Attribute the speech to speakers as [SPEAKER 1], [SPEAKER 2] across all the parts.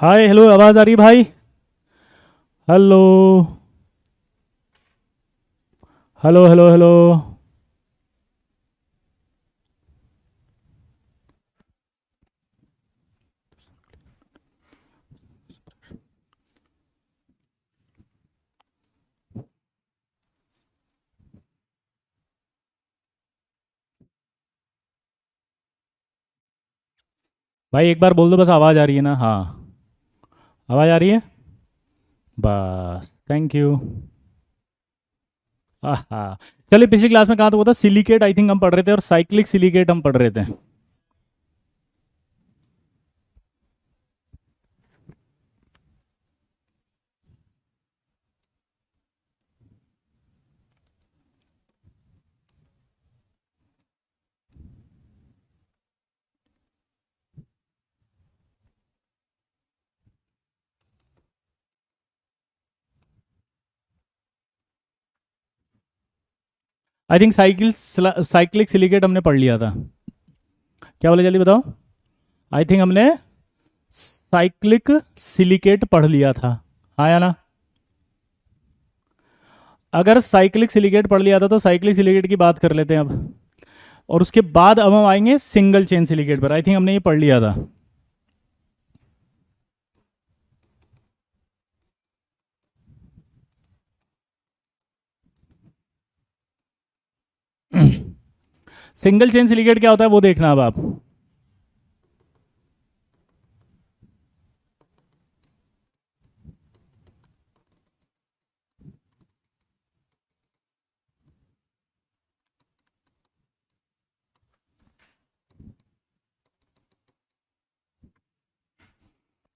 [SPEAKER 1] Hi hello, आवाज़ आ रही है भाई? Hello hello hello hello. भाई एक बार बोल दो, बस आवाज़ आ रही है ना? हाँ, आवाज़ आ रही है। बस थैंक यू। हाँ। चलिए, पिछली क्लास में कहा तो वो था सिलिकेट, आई थिंक हम पढ़ रहे थे, और साइक्लिक सिलिकेट हम पढ़ रहे थे। आई थिंक साइक्लिक सिलिकेट हमने पढ़ लिया था। क्या बोले, जल्दी बताओ। आई थिंक हमने साइक्लिक सिलिकेट पढ़ लिया था। हाँ या ना? अगर साइक्लिक सिलिकेट पढ़ लिया था तो साइक्लिक सिलिकेट की बात कर लेते हैं अब। और उसके बाद अब हम आएंगे सिंगल चेन सिलिकेट पर। आई थिंक हमने ये पढ़ लिया था। सिंगल चेन सिलिकेट क्या होता है वो देखना अब आप।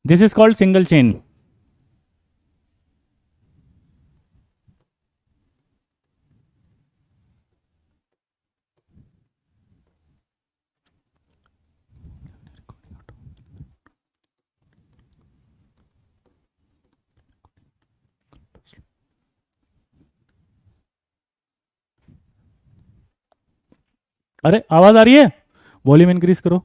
[SPEAKER 1] This is called single chain. अरे आवाज आ रही है? वॉल्यूम इंक्रीज करो।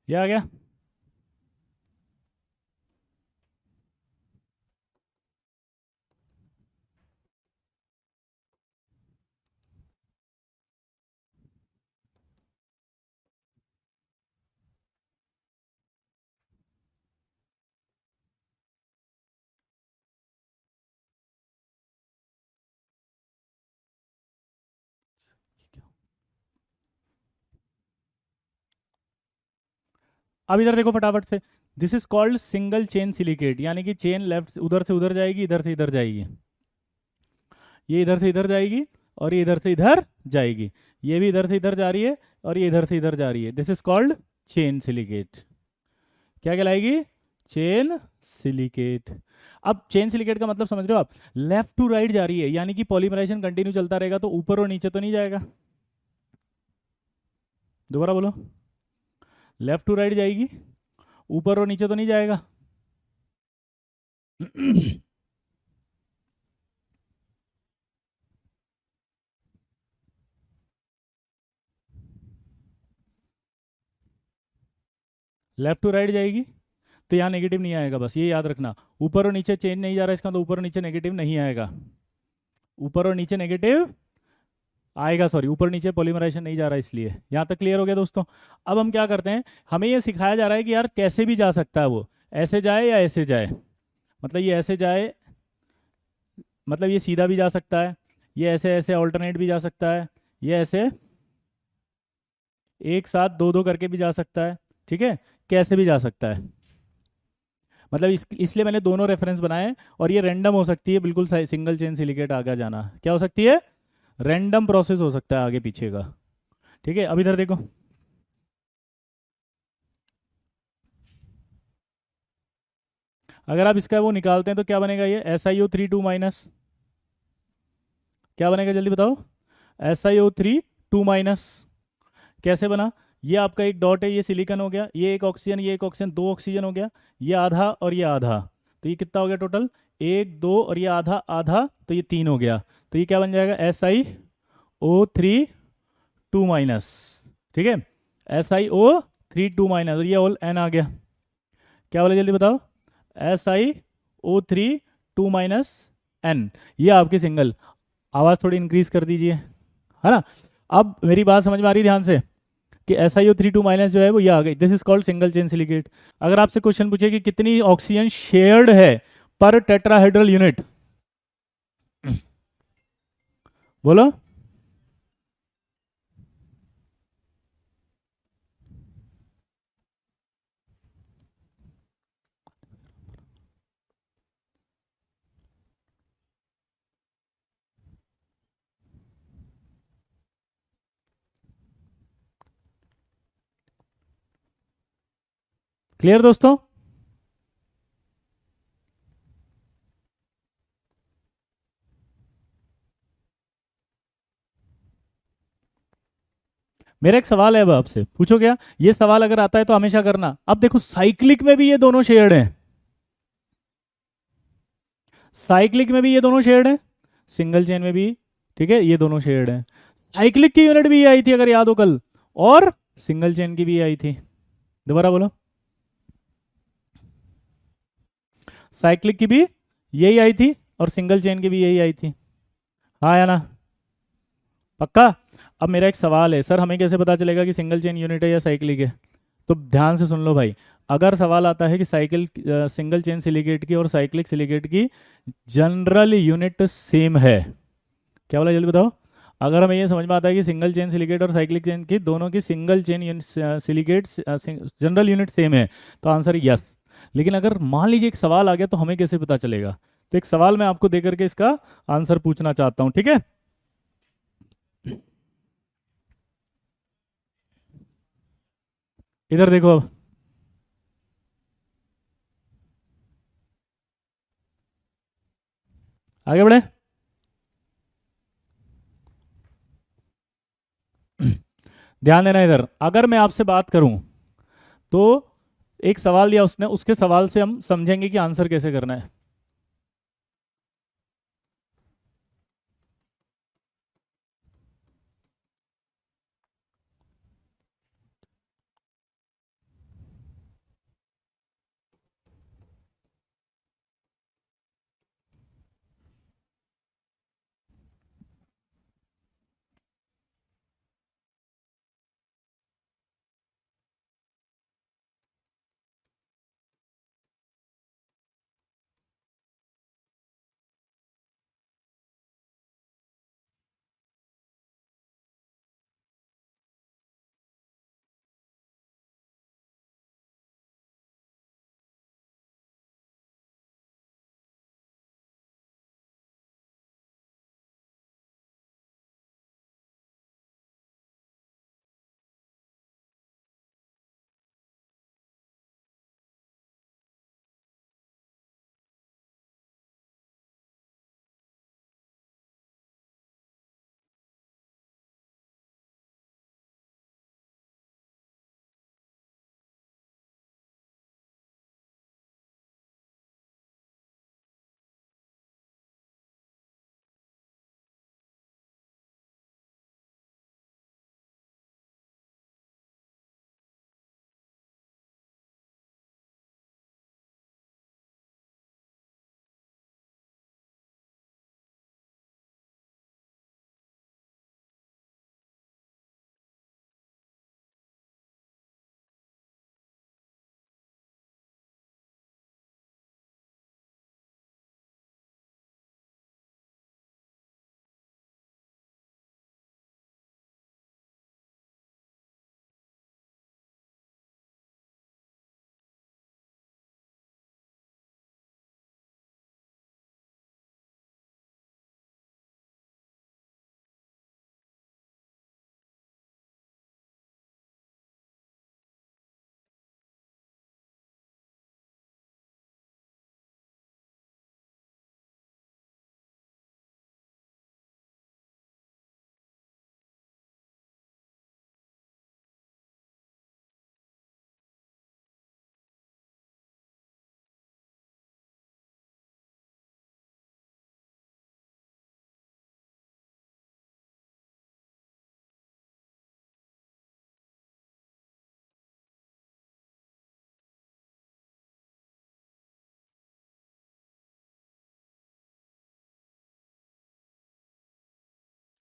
[SPEAKER 1] ये आ गया। अब इधर देखो फटाफट से। This is called single chain silicate, यानी कि चेन लेफ्ट उधर से उधर जाएगी, इधर से इधर जाएगी। ये इधर से इधर जाएगी और ये इधर से इधर जाएगी। ये भी इधर से इधर जा रही है और ये इधर से इधर जा रही है। This is called chain silicate. क्या कहलाएगी? Chain silicate. अब चेन सिलिकेट का मतलब समझ रहे हो आप? लेफ्ट टू राइट जा रही है, यानी कि पॉलीमराइजेशन कंटिन्यू चलता रहेगा, तो ऊपर और नीचे तो नहीं जाएगा। दोबारा बोलो। लेफ्ट टू राइट जाएगी, ऊपर और नीचे तो नहीं जाएगा। लेफ्ट टू राइट जाएगी तो यहाँ नेगेटिव नहीं आएगा, बस ये याद रखना। ऊपर और नीचे चेंज नहीं जा रहा, इसका तो ऊपर और नीचे नेगेटिव नहीं आएगा। ऊपर और नीचे नेगेटिव आएगा, सॉरी, ऊपर नीचे पॉलीमराइजेशन नहीं जा रहा, इसलिए। यहाँ तक क्लियर हो गया दोस्तों? अब हम क्या करते हैं, हमें ये सिखाया जा रहा है कि यार कैसे भी जा सकता है वो। ऐसे जाए या ऐसे जाए। मतलब ये ऐसे जाए, मतलब ये सीधा भी जा सकता है। ये ऐसे ऐसे ऑल्टरनेट भी जा सकता है। ये ऐसे एक साथ दो दो करके भी जा सकता है। ठीक है, कैसे भी जा सकता है। मतलब इसलिए मैंने दोनों रेफरेंस बनाए। और ये रैंडम हो सकती है बिल्कुल, सिंगल चेन सिलिकेट आगे जाना क्या हो सकती है? रैंडम प्रोसेस हो सकता है आगे पीछे का। ठीक है, अब इधर देखो। अगर आप इसका वो निकालते हैं तो क्या बनेगा, ये SiO3 2 माइनस, क्या बनेगा जल्दी बताओ, SiO3 2 माइनस। कैसे बना, ये आपका एक डॉट है, ये सिलिकॉन हो गया, ये एक ऑक्सीजन, ये एक ऑक्सीजन, दो ऑक्सीजन हो गया, ये आधा और ये आधा, तो ये कितना हो गया टोटल, एक दो और ये आधा आधा, तो ये तीन हो गया। तो ये क्या बन जाएगा, SiO3 2 माइनस। ठीक है, SiO3 2 माइनस, और ये ऑल एन आ गया। क्या बोले जल्दी बताओ, SiO3 2 माइनस एन, ये आपकी सिंगल। आवाज़ थोड़ी इंक्रीज कर दीजिए, है ना। अब मेरी बात समझ में आ रही ध्यान से, कि SiO3 2 माइनस जो है वो ये आ गई, this is called single chain silicate. अगर आपसे क्वेश्चन पूछे कि कितनी ऑक्सीजन शेयर्ड है पर टेट्राहेड्रल यूनिट, बोलो। क्लियर दोस्तों। मेरा एक सवाल है अब आपसे, पूछो क्या, ये सवाल अगर आता है तो हमेशा करना। अब देखो साइक्लिक में भी ये दोनों शेयर्ड हैं, साइक्लिक में भी ये दोनों शेयर्ड हैं, सिंगल चेन में भी, ठीक है, ये दोनों शेयर्ड हैं। साइक्लिक की यूनिट भी ये आई थी अगर याद हो कल, और सिंगल चेन की भी ये आई थी। दोबारा बोलो, साइक्लिक की भी यही आई थी और सिंगल चेन की भी यही आई थी, हाँ या ना, पक्का। अब मेरा एक सवाल है, सर हमें कैसे पता चलेगा कि सिंगल चेन यूनिट है या साइक्लिक है। तो ध्यान से सुन लो भाई, अगर सवाल आता है कि साइकिल सिंगल चेन सिलिकेट की और साइक्लिक सिलिकेट की जनरल यूनिट सेम है, क्या बोला जल्दी बताओ। अगर हमें ये समझ में आता है कि सिंगल चेन सिलिकेट और साइक्लिक चेन की दोनों की single chain silicate general unit same है, तो आंसर यस। लेकिन अगर मान लीजिए एक सवाल आ गया तो हमें कैसे पता चलेगा, तो एक सवाल मैं आपको देकर के इसका आंसर पूछना चाहता हूँ, ठीक है। इधर देखो अब, आगे बढ़े। ध्यान देना इधर, अगर मैं आपसे बात करूं तो एक सवाल दिया उसने, उसके सवाल से हम समझेंगे कि आंसर कैसे करना है।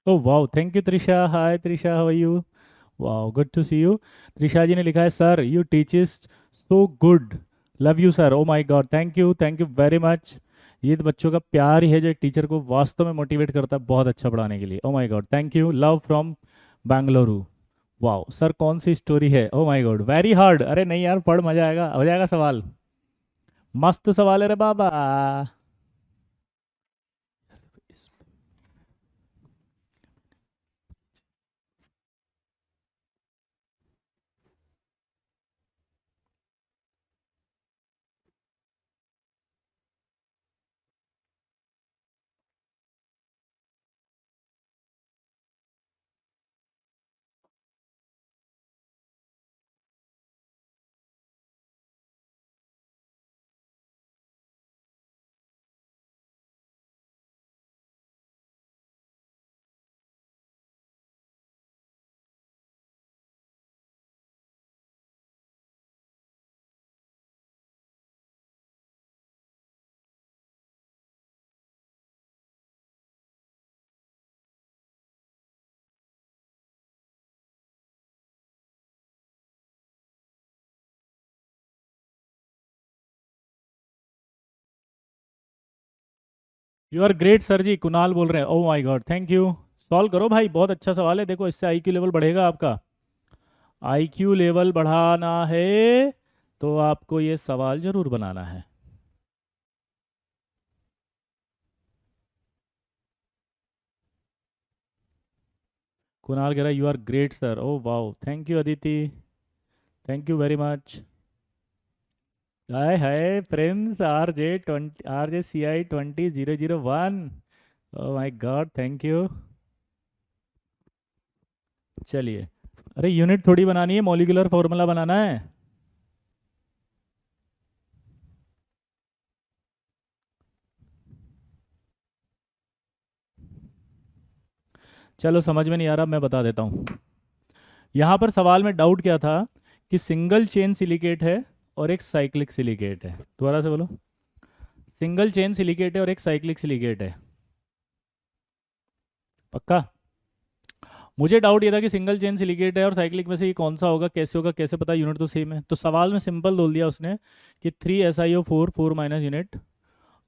[SPEAKER 1] Oh wow, thank you Trisha. Hi Trisha, how are you? Wow, good to see you. Trisha ji ने लिखा है, sir you teaches so good, love you sir. Oh my god, thank you very much. ये तो बच्चों का प्यार ही है जो एक टीचर को वास्तव में मोटिवेट करता है बहुत अच्छा पढ़ाने के लिए। ओ my god, thank you, love from Bengaluru. Wow sir, कौन सी स्टोरी है? ओ माय गॉड, वेरी हार्ड। अरे नहीं यार, पढ़, मजा आएगा, हो जाएगा सवाल। मस्त सवाल है रे बाबा। यू आर ग्रेट सर जी, कुणाल बोल रहे हैं। ओ my god, thank you. Solve करो भाई, बहुत अच्छा सवाल है। देखो, इससे आईक्यू लेवल बढ़ेगा आपका। आईक्यू लेवल बढ़ाना है तो आपको ये सवाल जरूर बनाना है। कुणाल कह रहा है, you are great sir. Oh wow, thank you Aditi, thank you very much. Hi hi Prince, RJ CI 20 001। Oh my god, thank you. चलिए, अरे यूनिट थोड़ी बनानी है, मॉलिक्यूलर फॉर्मूला बनाना है। चलो, समझ में नहीं आ रहा, मैं बता देता हूँ। यहाँ पर सवाल में डाउट क्या था कि सिंगल चेन सिलिकेट है और एक साइक्लिक सिलिकेट है। दोबारा से बोलो। सिंगल चेन सिलिकेट है और एक साइक्लिक सिलिकेट है, पक्का? मुझे डाउट ये था कि सिंगल चेन सिलिकेट है और साइक्लिक में से ये कौन सा होगा, कैसे पता, यूनिट तो सेम है। तो सवाल में सिंपल बोल दिया उसने कि 3SiO4 4 minus unit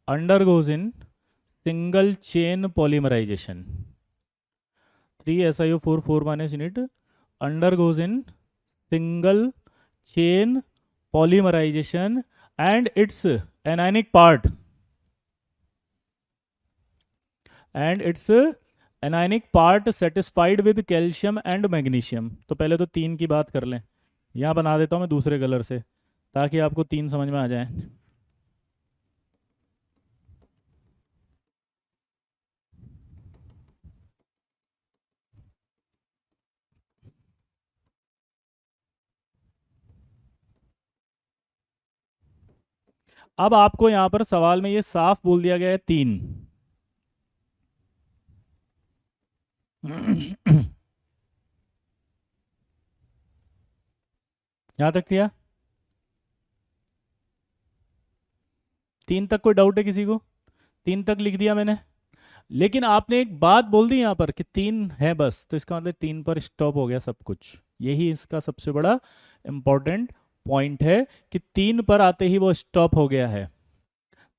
[SPEAKER 1] undergoes in single chain polymerization. 3SiO4 4 minus unit undergoes in single chain polymerization and its anionic part satisfied with calcium and magnesium। तो पहले तो तीन की बात कर लें। यहाँ बना देता हूँ मैं दूसरे कलर से ताकि आपको तीन समझ में आ जाए। अब आपको यहाँ पर सवाल में ये साफ बोल दिया गया है तीन। यहाँ तक किया? तीन तक कोई डाउट है किसी को? तीन तक लिख दिया मैंने। लेकिन आपने एक बात बोल दी यहाँ पर कि तीन है बस, तो इसका मतलब तीन पर स्टॉप हो गया सब कुछ। यही इसका सबसे बड़ा इंपॉर्टेंट पॉइंट है कि तीन पर आते ही वो स्टॉप हो गया है।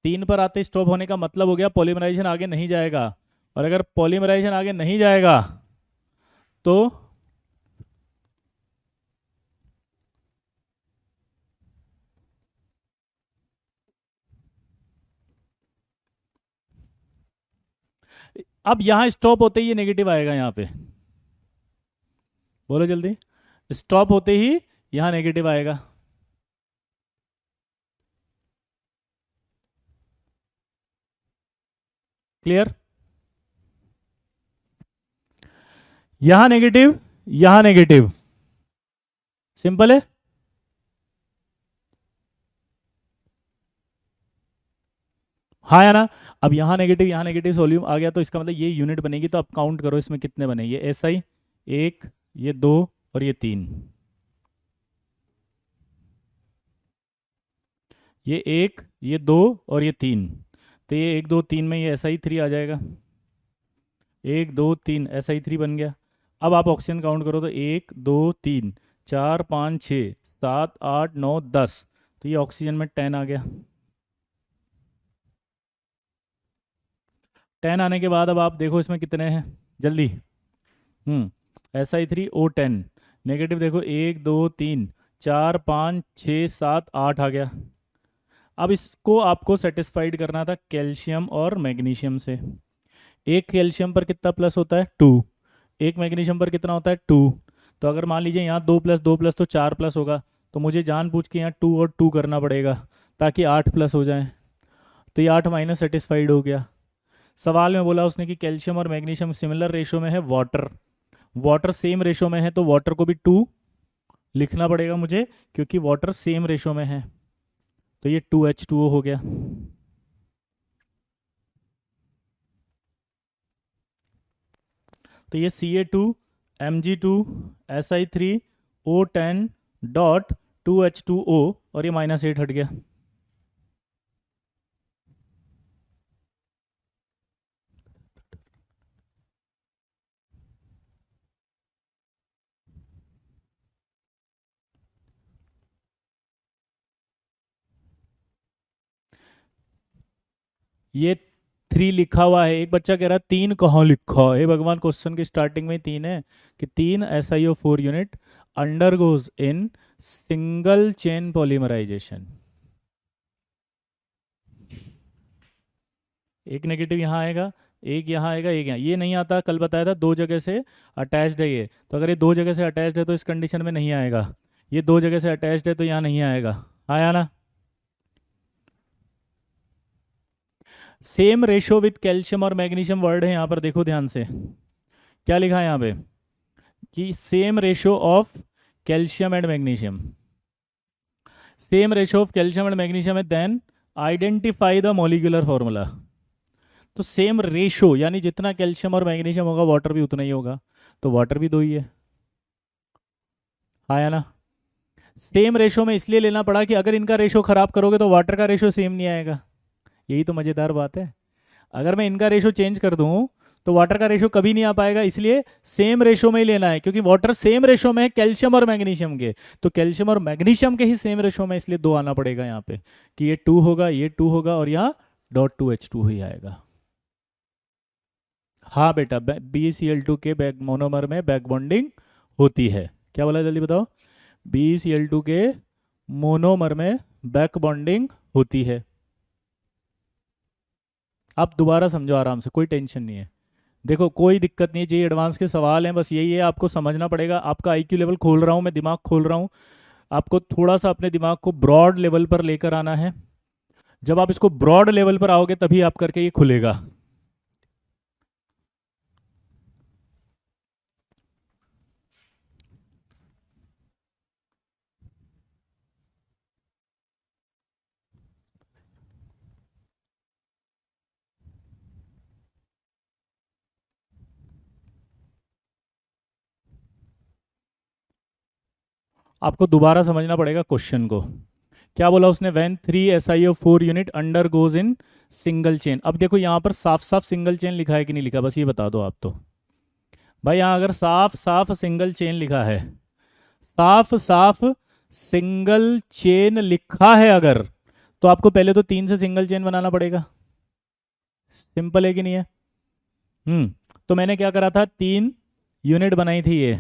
[SPEAKER 1] तीन पर आते स्टॉप होने का मतलब हो गया पॉलीमराइजेशन आगे नहीं जाएगा। और अगर पॉलीमराइजेशन आगे नहीं जाएगा तो अब यहां स्टॉप होते ही ये नेगेटिव आएगा यहाँ पे। बोलो जल्दी। स्टॉप होते ही यहां नेगेटिव आएगा। क्लियर? यहां नेगेटिव, यहां नेगेटिव, सिंपल है। हाँ या ना? अब यहाँ नेगेटिव सोल्यूम आ गया तो इसका मतलब ये यूनिट बनेगी। तो अब काउंट करो इसमें कितने बने। ये SI एक, ये दो और ये तीन। ये एक, ये दो और ये तीन। तो ये एक दो तीन में ये SI3 आ जाएगा। 1 2 3 SI3 बन गया। अब आप ऑक्सीजन काउंट करो तो 1 2 3 4 5 6 7 8 9 10, तो ये ऑक्सीजन में 10 आ गया। 10 आने के बाद अब आप देखो इसमें कितने हैं जल्दी। SI3O10 नेगेटिव देखो, 1 2 3 4 5 6 7 8 आ गया। अब इसको आपको सेटिस्फाइड करना था कैल्शियम और मैग्नीशियम से। एक कैल्शियम पर कितना प्लस होता है 2, एक मैग्नीशियम पर कितना होता है 2। तो अगर मान लीजिए यहाँ 2 प्लस 2 प्लस तो 4 प्लस होगा, तो मुझे जानबूझ के यहाँ 2 और 2 करना पड़ेगा ताकि 8 प्लस हो जाए। तो ये 8 माइनस सेटिस्फाइड हो गया। सवाल में बोला उसने कि कैल्शियम और मैग्नीशियम सिमिलर रेशो में है वाटर, वाटर सेम रेशो में है, तो वाटर को भी 2 लिखना पड़ेगा मुझे क्योंकि वाटर सेम रेशो में है। तो ये 2H2O हो गया। तो ये Ca2Mg2Si3O10 और ये -8 हट गया। ये 3 लिखा हुआ है, एक बच्चा कह रहा है 3 कहाँ लिखा है भगवान, क्वेश्चन की स्टार्टिंग में ही 3 है कि 3 SiO4 unit undergoes in single chain polymerization. एक नेगेटिव यहाँ आएगा, एक यहाँ आएगा, एक यहाँ, ये नहीं आता, कल बताया था 2 जगह से अटैच्ड है ये, तो अगर ये 2 जगह से अटैच्ड है तो इस कंडीशन में नहीं आएगा। ये 2 जगह से अटैच्ड है तो यहाँ नहीं आएगा। आया ना? सेम रेशो विथ कैल्शियम और मैग्नीशियम वर्ड है यहाँ पर, देखो ध्यान से क्या लिखा है यहाँ पे कि same ratio of calcium and magnesium, same ratio of calcium and magnesium है, then identify the molecular formula. तो सेम रेशो यानी जितना कैल्शियम और मैग्नीशियम होगा वाटर भी उतना ही होगा, तो वाटर भी 2 ही है। आया ना? सेम रेशो में इसलिए लेना पड़ा कि अगर इनका रेशो खराब करोगे तो वाटर का रेशो सेम नहीं आएगा। यही तो मजेदार बात है। अगर मैं इनका रेशो चेंज कर दूं तो वाटर का रेशो कभी नहीं आ पाएगा, इसलिए सेम रेशो में ही लेना है क्योंकि वाटर सेम रेशो में है कैल्शियम और मैग्नीशियम के, तो कैल्शियम और मैग्नीशियम के ही सेम रेशो में, इसलिए 2 आना पड़ेगा यहाँ पे कि ये 2 होगा, ये 2 होगा और यहाँ .2H2 ही आएगा। हाँ बेटा, BeCl2 के बैक मोनोमर में बैक बॉन्डिंग होती है। क्या बोला जल्दी बताओ? BeCl2 के मोनोमर में बैक बॉन्डिंग होती है। आप दोबारा समझो आराम से, कोई टेंशन नहीं है। देखो कोई दिक्कत नहीं है, ये एडवांस के सवाल हैं, बस यही है आपको समझना पड़ेगा। आपका IQ लेवल खोल रहा हूँ मैं, दिमाग खोल रहा हूँ, आपको थोड़ा सा अपने दिमाग को ब्रॉड लेवल पर लेकर आना है। जब आप इसको ब्रॉड लेवल पर आओगे तभी आप करके ये खुलेगा। आपको दोबारा समझना पड़ेगा क्वेश्चन को। क्या बोला उसने? When 3 SiO4 unit under goes in single chain. अब देखो यहाँ पर साफ साफ सिंगल चेन लिखा है कि नहीं लिखा, बस ये बता दो आप तो। भाई यहाँ अगर साफ साफ सिंगल चेन लिखा है, साफ साफ सिंगल चेन लिखा है अगर, तो आपको पहले तो 3 से सिंगल चेन बनाना पड़ेगा। सिंपल है कि नहीं है? तो मैंने क्या करा था, 3 यूनिट बनाई थी ये।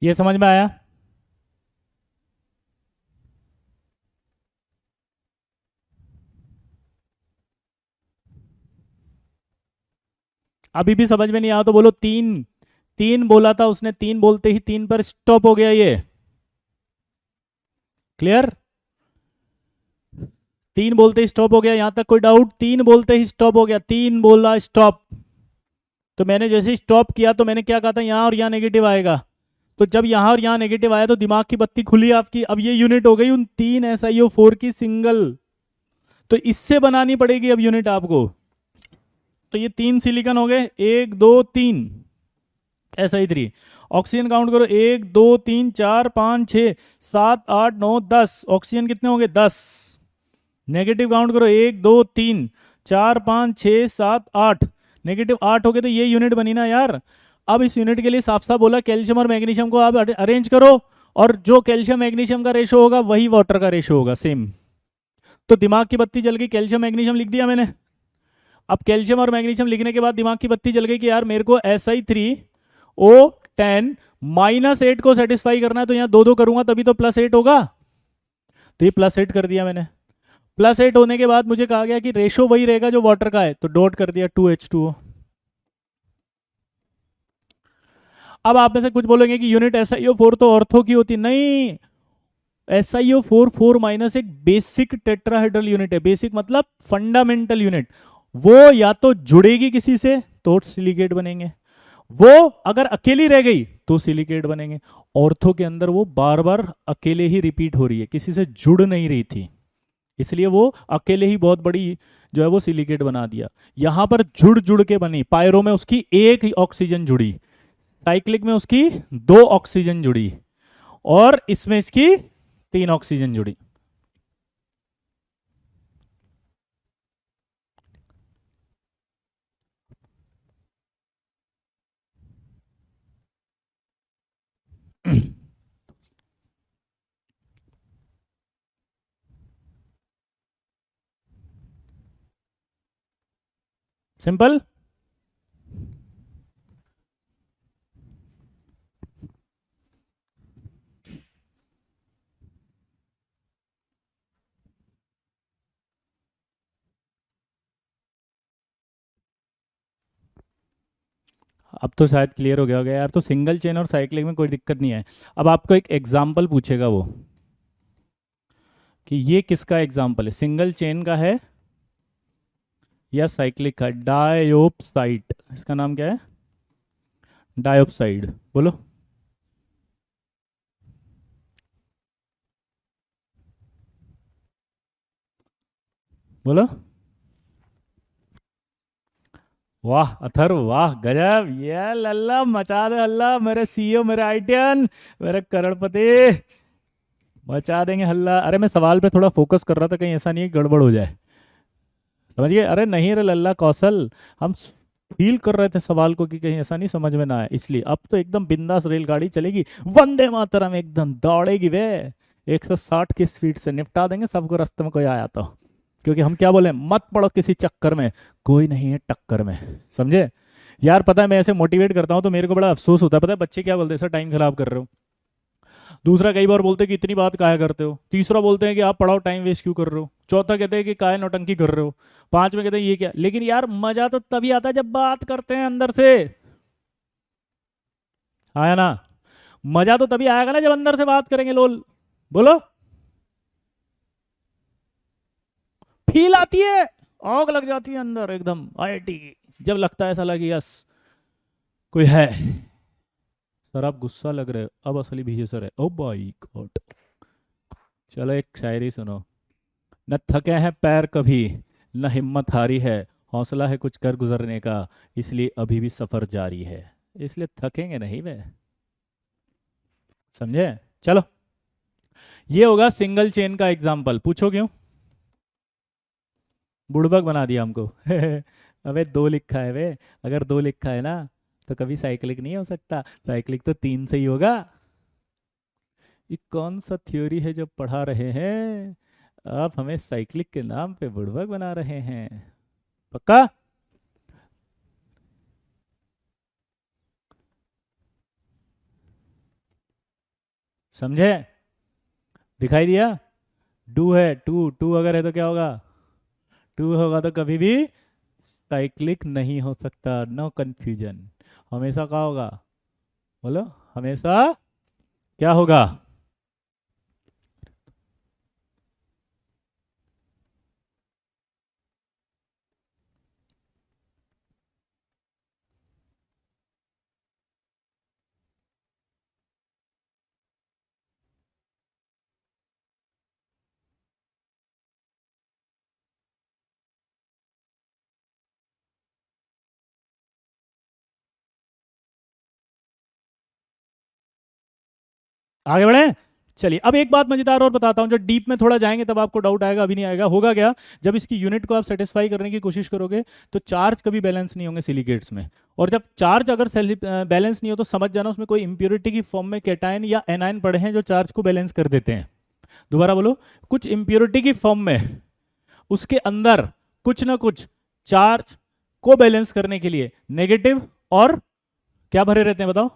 [SPEAKER 1] ये समझ में आया? अभी भी समझ में नहीं आया तो बोलो 3, 3 बोला था उसने, 3 बोलते ही 3 पर स्टॉप हो गया ये। क्लियर? 3 बोलते ही स्टॉप हो गया, यहां तक कोई डाउट? 3 बोलते ही स्टॉप हो गया, 3 बोला स्टॉप। तो मैंने जैसे ही स्टॉप किया तो मैंने क्या कहा था, यहां और यहां नेगेटिव आएगा। तो जब यहां और यहां नेगेटिव आया तो दिमाग की बत्ती खुली आपकी। अब ये यूनिट हो गई उन 3 SiO4 की सिंगल। तो इससे बनानी पड़ेगी अब यूनिट आपको। तो ये 3 सिलिकॉन हो गए, 1 2 3 Si3। ऑक्सीजन काउंट करो, 1 2 3 4 5 6 7 8 9 10। ऑक्सीजन कितने हो गए? 10। नेगेटिव काउंट करो, 1 2 3 4 5 6 7 8। नेगेटिव 8 हो गए। तो ये यूनिट बनी ना यार। अब इस यूनिट के लिए साफ साफ बोला कैल्शियम और मैग्नीशियम को आप अरेंज करो, और जो कैल्शियम मैग्नीशियम का रेशो होगा वही वाटर का रेशो होगा, सेम। तो दिमाग की बत्ती जल गई, कैल्शियम मैग्नीशियम लिख दिया मैंने। अब कैल्शियम और मैग्नीशियम लिखने के बाद दिमाग की बत्ती जल गई कि यार मेरे को Si3O10 -8 को सेटिस्फाई करना है, तो यहां 2 2 करूंगा तभी तो +8 होगा। तो ये +8 कर दिया मैंने। +8 होने के बाद मुझे कहा गया कि रेशो वही रहेगा जो वाटर का है, तो डॉट कर दिया 2H2O। अब आप में से कुछ बोलेंगे कि यूनिट SiO4 तो ऑर्थो की होती, नहीं। SiO4 4- एक बेसिक टेट्राहेड्रल यूनिट है। बेसिक मतलब फंडामेंटल यूनिट। वो या तो जुड़ेगी किसी से तो सिलिकेट बनेंगे, वो अगर अकेली रह गई तो सिलिकेट बनेंगे। ऑर्थो के अंदर वो बार बार अकेले ही रिपीट हो रही है, किसी से जुड़ नहीं रही थी, इसलिए वो अकेले ही बहुत बड़ी जो है वो सिलिकेट बना दिया। यहां पर जुड़ जुड़ के बनी। पायरो में उसकी 1 ऑक्सीजन जुड़ी, साइक्लिक में उसकी 2 ऑक्सीजन जुड़ी, और इसमें इसकी 3 ऑक्सीजन जुड़ी। सिंपल। अब तो शायद क्लियर हो गया होगा यार। तो सिंगल चेन और साइक्लिक में कोई दिक्कत नहीं है। अब आपको एक एग्जाम्पल पूछेगा वो कि ये किसका एग्जाम्पल है, सिंगल चेन का है या साइक्लिक का? डायोप्साइड, इसका नाम क्या है? डायोप्साइड। बोलो। बोलो। वाह अथर्व, वाह गजब, ये लल्ला मचा दे हल्ला, मेरे CEO, मेरे आईटीएन, मेरे करोड़पति, मचा देंगे हल्ला। अरे मैं सवाल पे थोड़ा फोकस कर रहा था, कहीं ऐसा नहीं है गड़बड़ हो जाए, समझ गए? अरे नहीं रे लल्ला कौशल, हम फील कर रहे थे सवाल को कि कहीं ऐसा नहीं समझ में ना आए, इसलिए अब तो एकदम बिंदास रेलगाड़ी चलेगी, वंदे मातरम एकदम दौड़ेगी वे। 160 की स्पीड से निपटा देंगे सबको रास्ते में कोई आया तो। क्योंकि हम क्या बोले, मत पड़ो किसी चक्कर में, कोई नहीं है टक्कर में। समझे यार? पता है मैं ऐसे मोटिवेट करता हूँ तो मेरे को बड़ा अफसोस होता है। पता है बच्चे क्या बोलते हैं, सर टाइम खराब कर रहे हो। दूसरा कई बार बोलते हैं कि इतनी बात काहे करते हो। तीसरा बोलते हैं कि आप पढ़ाओ, टाइम वेस्ट क्यों कर रहे हो। चौथा कहते हैं कि काहे नौटंकी कर रहे हो। पांचवें कहते हैं ये क्या। लेकिन यार मजा तो तभी आता है जब बात करते हैं अंदर से, आया ना? मजा तो तभी आएगा ना जब अंदर से बात करेंगे। लोल बोलो। फील आती है, आग लग जाती है अंदर एकदम आईआईटी की, जब लगता है साला कि यस कोई है। सर आप गुस्सा लग रहे हो, अब असली भीजे सर है। ओ भाई गॉड। चलो एक शायरी सुनो। न थके हैं पैर कभी, न हिम्मत हारी है, हौसला है कुछ कर गुजरने का, इसलिए अभी भी सफर जारी है। इसलिए थकेंगे नहीं वे। समझे? चलो ये होगा सिंगल चेन का एग्जाम्पल। पूछो क्यों? बुड़बक बना दिया हमको। अबे 2 लिखा है वे, अगर 2 लिखा है ना तो कभी साइक्लिक नहीं हो सकता, साइक्लिक तो 3 से ही होगा। ये कौन सा थ्योरी है जो पढ़ा रहे हैं आप हमें, साइक्लिक के नाम पे बुड़बक बना रहे हैं? पक्का? समझे? दिखाई दिया? डू है, टू टू अगर है तो क्या होगा? टू होगा तो कभी भी साइक्लिक नहीं हो सकता, नो कंफ्यूजन। हमेशा क्या होगा? बोलो, हमेशा क्या होगा? आगे बढ़े। चलिए, अब एक बात मजेदार और बताता हूँ, जो डीप में थोड़ा जाएंगे तब आपको डाउट आएगा, अभी नहीं आएगा। होगा क्या, जब इसकी यूनिट को आप सेटिस्फाई करने की कोशिश करोगे तो चार्ज कभी बैलेंस नहीं होंगे सिलिकेट्स में। और जब चार्ज अगर बैलेंस नहीं हो तो समझ जाना उसमें कोई इंप्योरिटी की फॉर्म में कैटायन या एनायन पड़े हैं जो चार्ज को बैलेंस कर देते हैं। दोबारा बोलो, कुछ इंप्योरिटी की फॉर्म में उसके अंदर कुछ ना कुछ चार्ज को बैलेंस करने के लिए नेगेटिव और क्या भरे रहते हैं बताओ?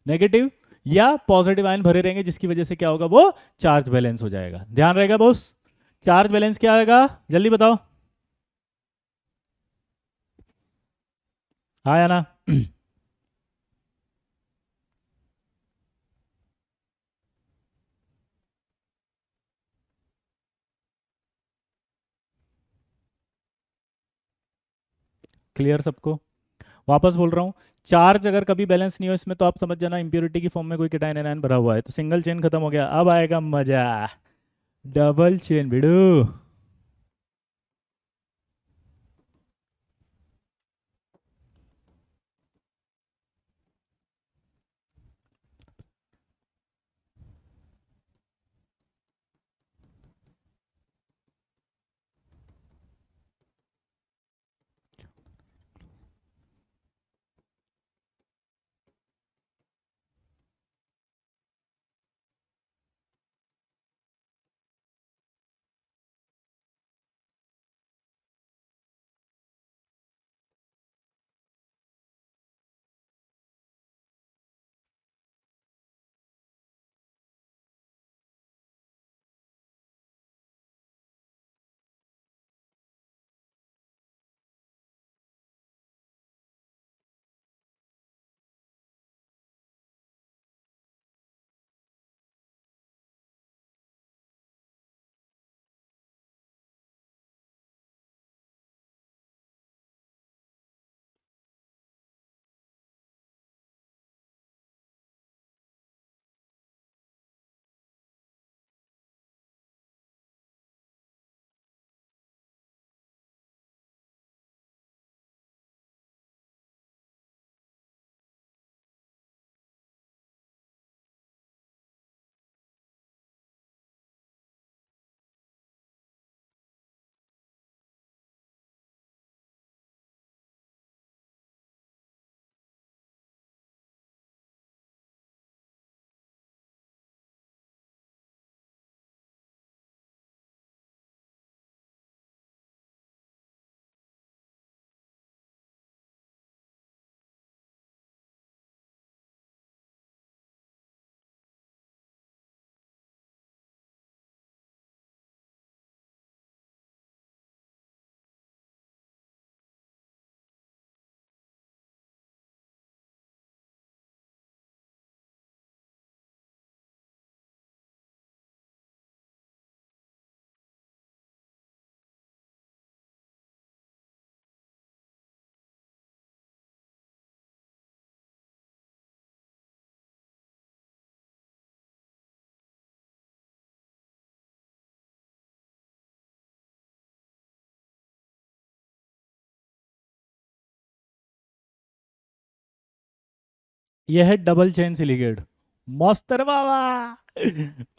[SPEAKER 1] नेगेटिव या पॉजिटिव आयन भरे रहेंगे, जिसकी वजह से क्या होगा, वो चार्ज बैलेंस हो जाएगा। ध्यान रहेगा बॉस? चार्ज बैलेंस क्या आएगा, जल्दी बताओ। हाँ या ना? क्लियर सबको? वापस बोल रहा हूँ, चार्ज अगर कभी बैलेंस नहीं हो इसमें तो आप समझ जाना इंप्योरिटी की फॉर्म में कोई केटायन एनायन भरा हुआ है, तो सिंगल चेन खत्म हो गया। अब आएगा मजा, डबल चेन भिड़ू। यह है डबल चेन सिलिकेट। मस्त रे बाबा।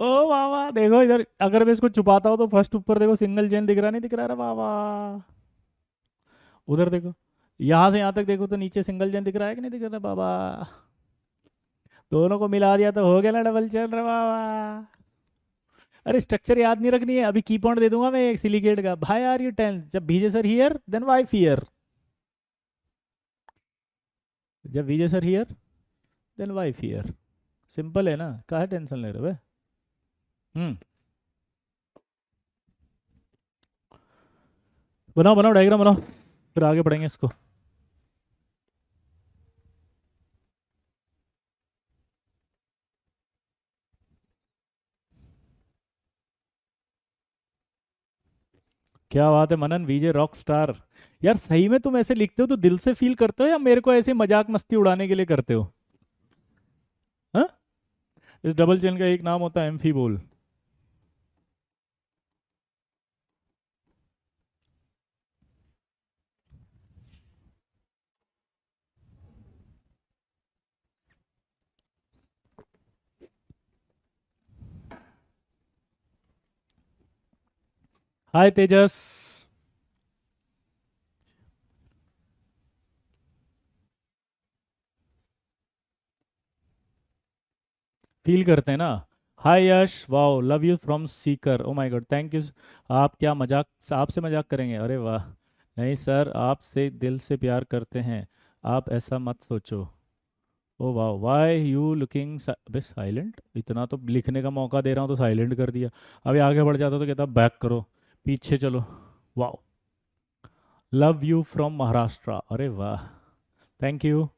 [SPEAKER 1] ओ बाबा देखो इधर, अगर मैं इसको छुपाता हूँ तो फर्स्ट ऊपर देखो सिंगल चेन दिख रहा, नहीं दिख रहा रे बाबा? उधर देखो, यहाँ से यहाँ तक देखो तो नीचे सिंगल चेन दिख रहा है कि नहीं दिख रहा बाबा? दोनों को मिला दिया तो हो गया ना डबल चेन रे बाबा। अरे स्ट्रक्चर याद नहीं रखनी है, अभी की पॉइंट दे दूंगा मैं एक सिलिकेट का। भाई आर यू टेंस, जब VJ sir here then why fear? जब Vijay sir here then why fear. Simple है ना, काहे टेंशन ले रहे हो बे? हम्म। बनाओ बनाओ डायग्राम बनाओ, फिर आगे बढ़ेंगे इसको। क्या बात है मनन, वीजे रॉक स्टार। यार सही में तुम ऐसे लिखते हो तो दिल से फील करते हो या मेरे को ऐसे मजाक मस्ती उड़ाने के लिए करते हो? हाँ, इस डबल चेन का एक नाम होता है एम्फी बोल। हाय तेजस। फील करते हैं ना। Hi Yash, wow, love you from Sikar, oh my god, thank you. आप क्या मजाक, आपसे मजाक करेंगे? अरे वाह। नहीं सर, आपसे दिल से प्यार करते हैं, आप ऐसा मत सोचो। ओ वाह, वाई यू लुकिंग अबे साइलेंट, इतना तो लिखने का मौका दे रहा हूँ तो साइलेंट कर दिया। अभी आगे बढ़ जाता तो कहता बैक करो, पीछे चलो। वाह। लव यू फ्रॉम महाराष्ट्र, अरे वाह, थैंक यू।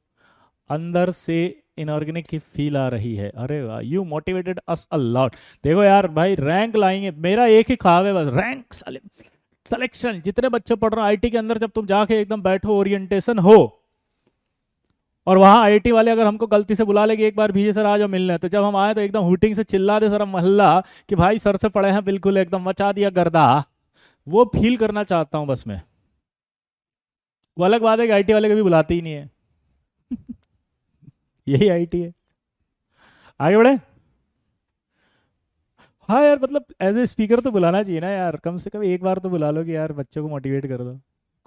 [SPEAKER 1] अंदर से इनऑर्गेनिक की फील आ रही है, अरे वाह, you motivated us a lot. देखो यार भाई, रैंक लाएंगे, मेरा एक ही ख्वाब है बस, रैंक सिलेक्शन। जितने बच्चे पढ़ रहे हैं आईटी के अंदर, जब तुम जाके एकदम बैठो, ओरिएंटेशन हो, और वहाँ आईटी वाले अगर हमको गलती से बुला लेंगे एक बार, भीजे सर आ जाओ मिलने, तो जब हम आए तो एकदम हुटिंग से चिल्ला दे सारा मोहल्ला कि भाई सर से पढ़े हैं, बिल्कुल एकदम मचा दिया गर्दा। वो फील करना चाहता हूँ बस मैं। वो अलग बात है कि आईटी वाले कभी बुलाते ही नहीं है। यही आईटी है। आगे बढ़े। हाँ यार, मतलब एज ए स्पीकर तो बुलाना चाहिए ना यार, कम से कम एक बार तो बुला लो कि यार बच्चों को मोटिवेट कर दो।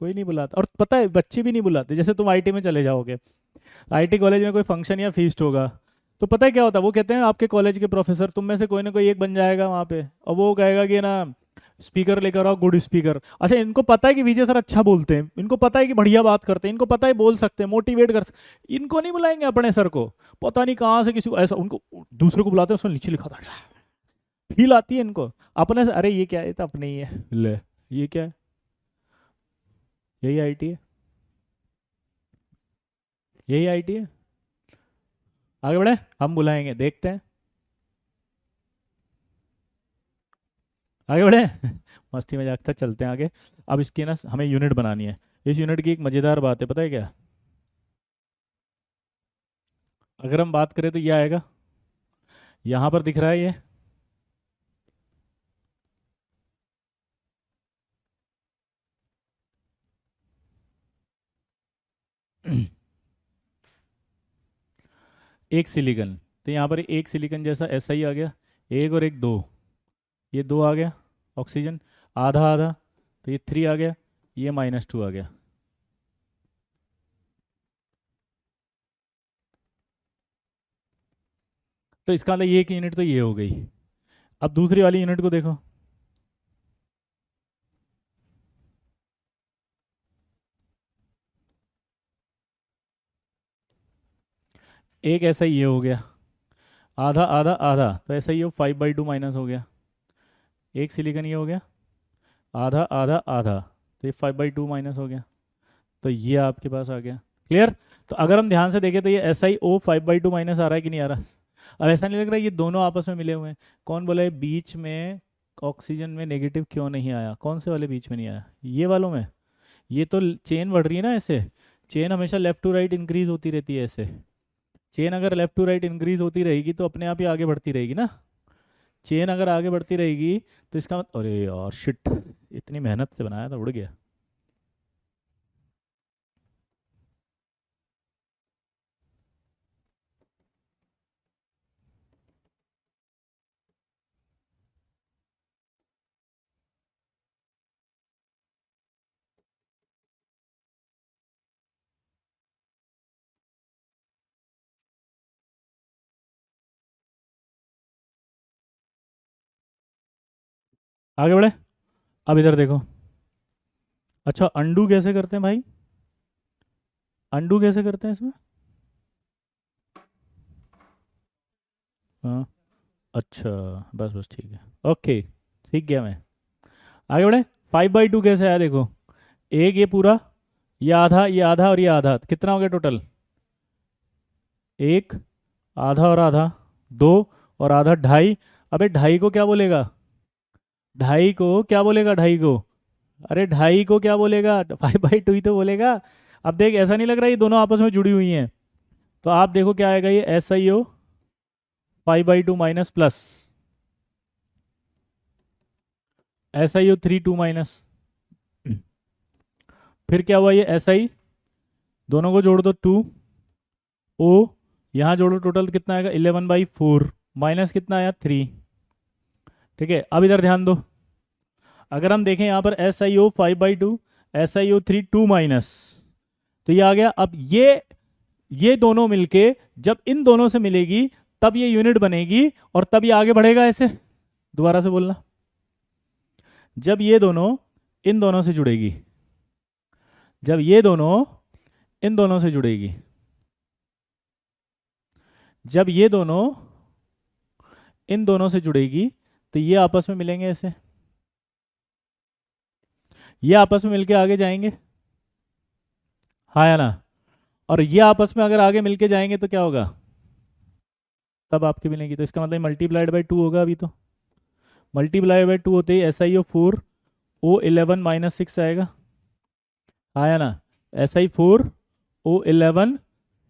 [SPEAKER 1] कोई नहीं बुलाता, और पता है बच्चे भी नहीं बुलाते। जैसे तुम आईटी में चले जाओगे, आईटी कॉलेज में कोई फंक्शन या फीस्ट होगा, तो पता है क्या होता है, वो कहते हैं आपके कॉलेज के प्रोफेसर तुम में से कोई ना कोई एक बन जाएगा वहाँ पे, और वो कहेगा कि ना स्पीकर लेकर आओ, गुड स्पीकर। अच्छा, इनको पता है कि विजय सर अच्छा बोलते हैं, इनको पता है कि बढ़िया बात करते हैं, इनको पता है बोल सकते हैं, मोटिवेट कर सकते, इनको नहीं बुलाएंगे अपने सर को। पता नहीं कहाँ से किसी को ऐसा, उनको दूसरे को बुलाते हैं, उसमें नीचे लिखा था, फील आती है इनको अपने से। अरे ये क्या है, ये तो अपने ही है, ले ये क्या है, यही आईटी है, यही आईटी है। आगे बढ़े, हम बुलाएंगे, देखते हैं। आगे बढ़े। मस्ती मजाक था, चलते हैं आगे। अब इसकी ना हमें यूनिट बनानी है। इस यूनिट की एक मज़ेदार बात है, पता है क्या? अगर हम बात करें तो ये आएगा, यहाँ पर दिख रहा है ये। एक सिलिकन, तो यहाँ पर एक सिलिकन जैसा ऐसा ही आ गया, एक और एक दो, ये दो आ गया ऑक्सीजन, आधा आधा, तो ये थ्री आ गया, ये -2 आ गया। तो इसका मतलब ये एक यूनिट तो ये हो गई। अब दूसरी वाली यूनिट को देखो। एक ऐसा ही ये हो गया, आधा आधा आधा, तो ऐसा ही हो 5/2 माइनस हो गया। एक सिलिकन ये हो गया, आधा आधा आधा, तो ये 5/2 माइनस हो गया। तो ये आपके पास आ गया। क्लियर? तो अगर हम ध्यान से देखें तो ये SiO 5/2 माइनस आ रहा है कि नहीं आ रहा? अब ऐसा नहीं लग रहा ये दोनों आपस में मिले हुए हैं? कौन बोला है बीच में ऑक्सीजन में नेगेटिव क्यों नहीं आया? कौन से वाले बीच में नहीं आया? ये वालों में। ये तो चेन बढ़ रही है ना ऐसे, चेन हमेशा लेफ्ट टू राइट इंक्रीज होती रहती है ऐसे। चेन अगर लेफ्ट टू राइट इंक्रीज होती रहेगी तो अपने आप ही आगे बढ़ती रहेगी ना। चेन अगर आगे बढ़ती रहेगी तो इसका अरे यार शिट, इतनी मेहनत से बनाया था, उड़ गया। आगे बढ़े। अब इधर देखो। अच्छा, अंडू कैसे करते हैं भाई? अंडू कैसे करते हैं इसमें? हाँ, अच्छा, बस बस ठीक है, ओके, सीख गया मैं। आगे बढ़े। 5/2 कैसे आया देखो, एक ये पूरा, ये आधा और ये आधा, कितना हो गया टोटल? एक, आधा और आधा, दो, और आधा ढाई। अबे ढाई को क्या बोलेगा? ढाई को क्या बोलेगा? ढाई को अरे ढाई को क्या बोलेगा, 5/2 ही तो बोलेगा। अब देख ऐसा नहीं लग रहा ये दोनों आपस में जुड़ी हुई हैं। तो आप देखो क्या आएगा, ये SiO 5/2 minus plus SiO3 2 minus, फिर क्या हुआ, ये Si दोनों को जोड़ दो 2 O, यहाँ जोड़ो टोटल कितना आएगा 11/4 माइनस कितना आया 3। ठीक है, अब इधर ध्यान दो, अगर हम देखें यहाँ पर SiO 5/2 SiO3 2 माइनस, तो ये आ गया। अब ये दोनों मिलके जब इन दोनों से मिलेगी तब ये यूनिट बनेगी और तब ये आगे बढ़ेगा ऐसे। दोबारा से बोलना, जब ये दोनों इन दोनों से जुड़ेगी, जब ये दोनों इन दोनों से जुड़ेगी, जब ये दोनों इन दोनों से जुड़ेगी, तो ये आपस में मिलेंगे ऐसे, ये आपस में मिलके आगे जाएंगे, हाँ या ना। और ये आपस में अगर आगे मिलके जाएंगे तो क्या होगा, तब आपकी मिलेगी। तो इसका मतलब मल्टीप्लाइड बाई 2 होगा अभी तो, मल्टीप्लाई बाई 2 होते ही SiO4O11 माइनस 6 आएगा, आया ना। Si4O11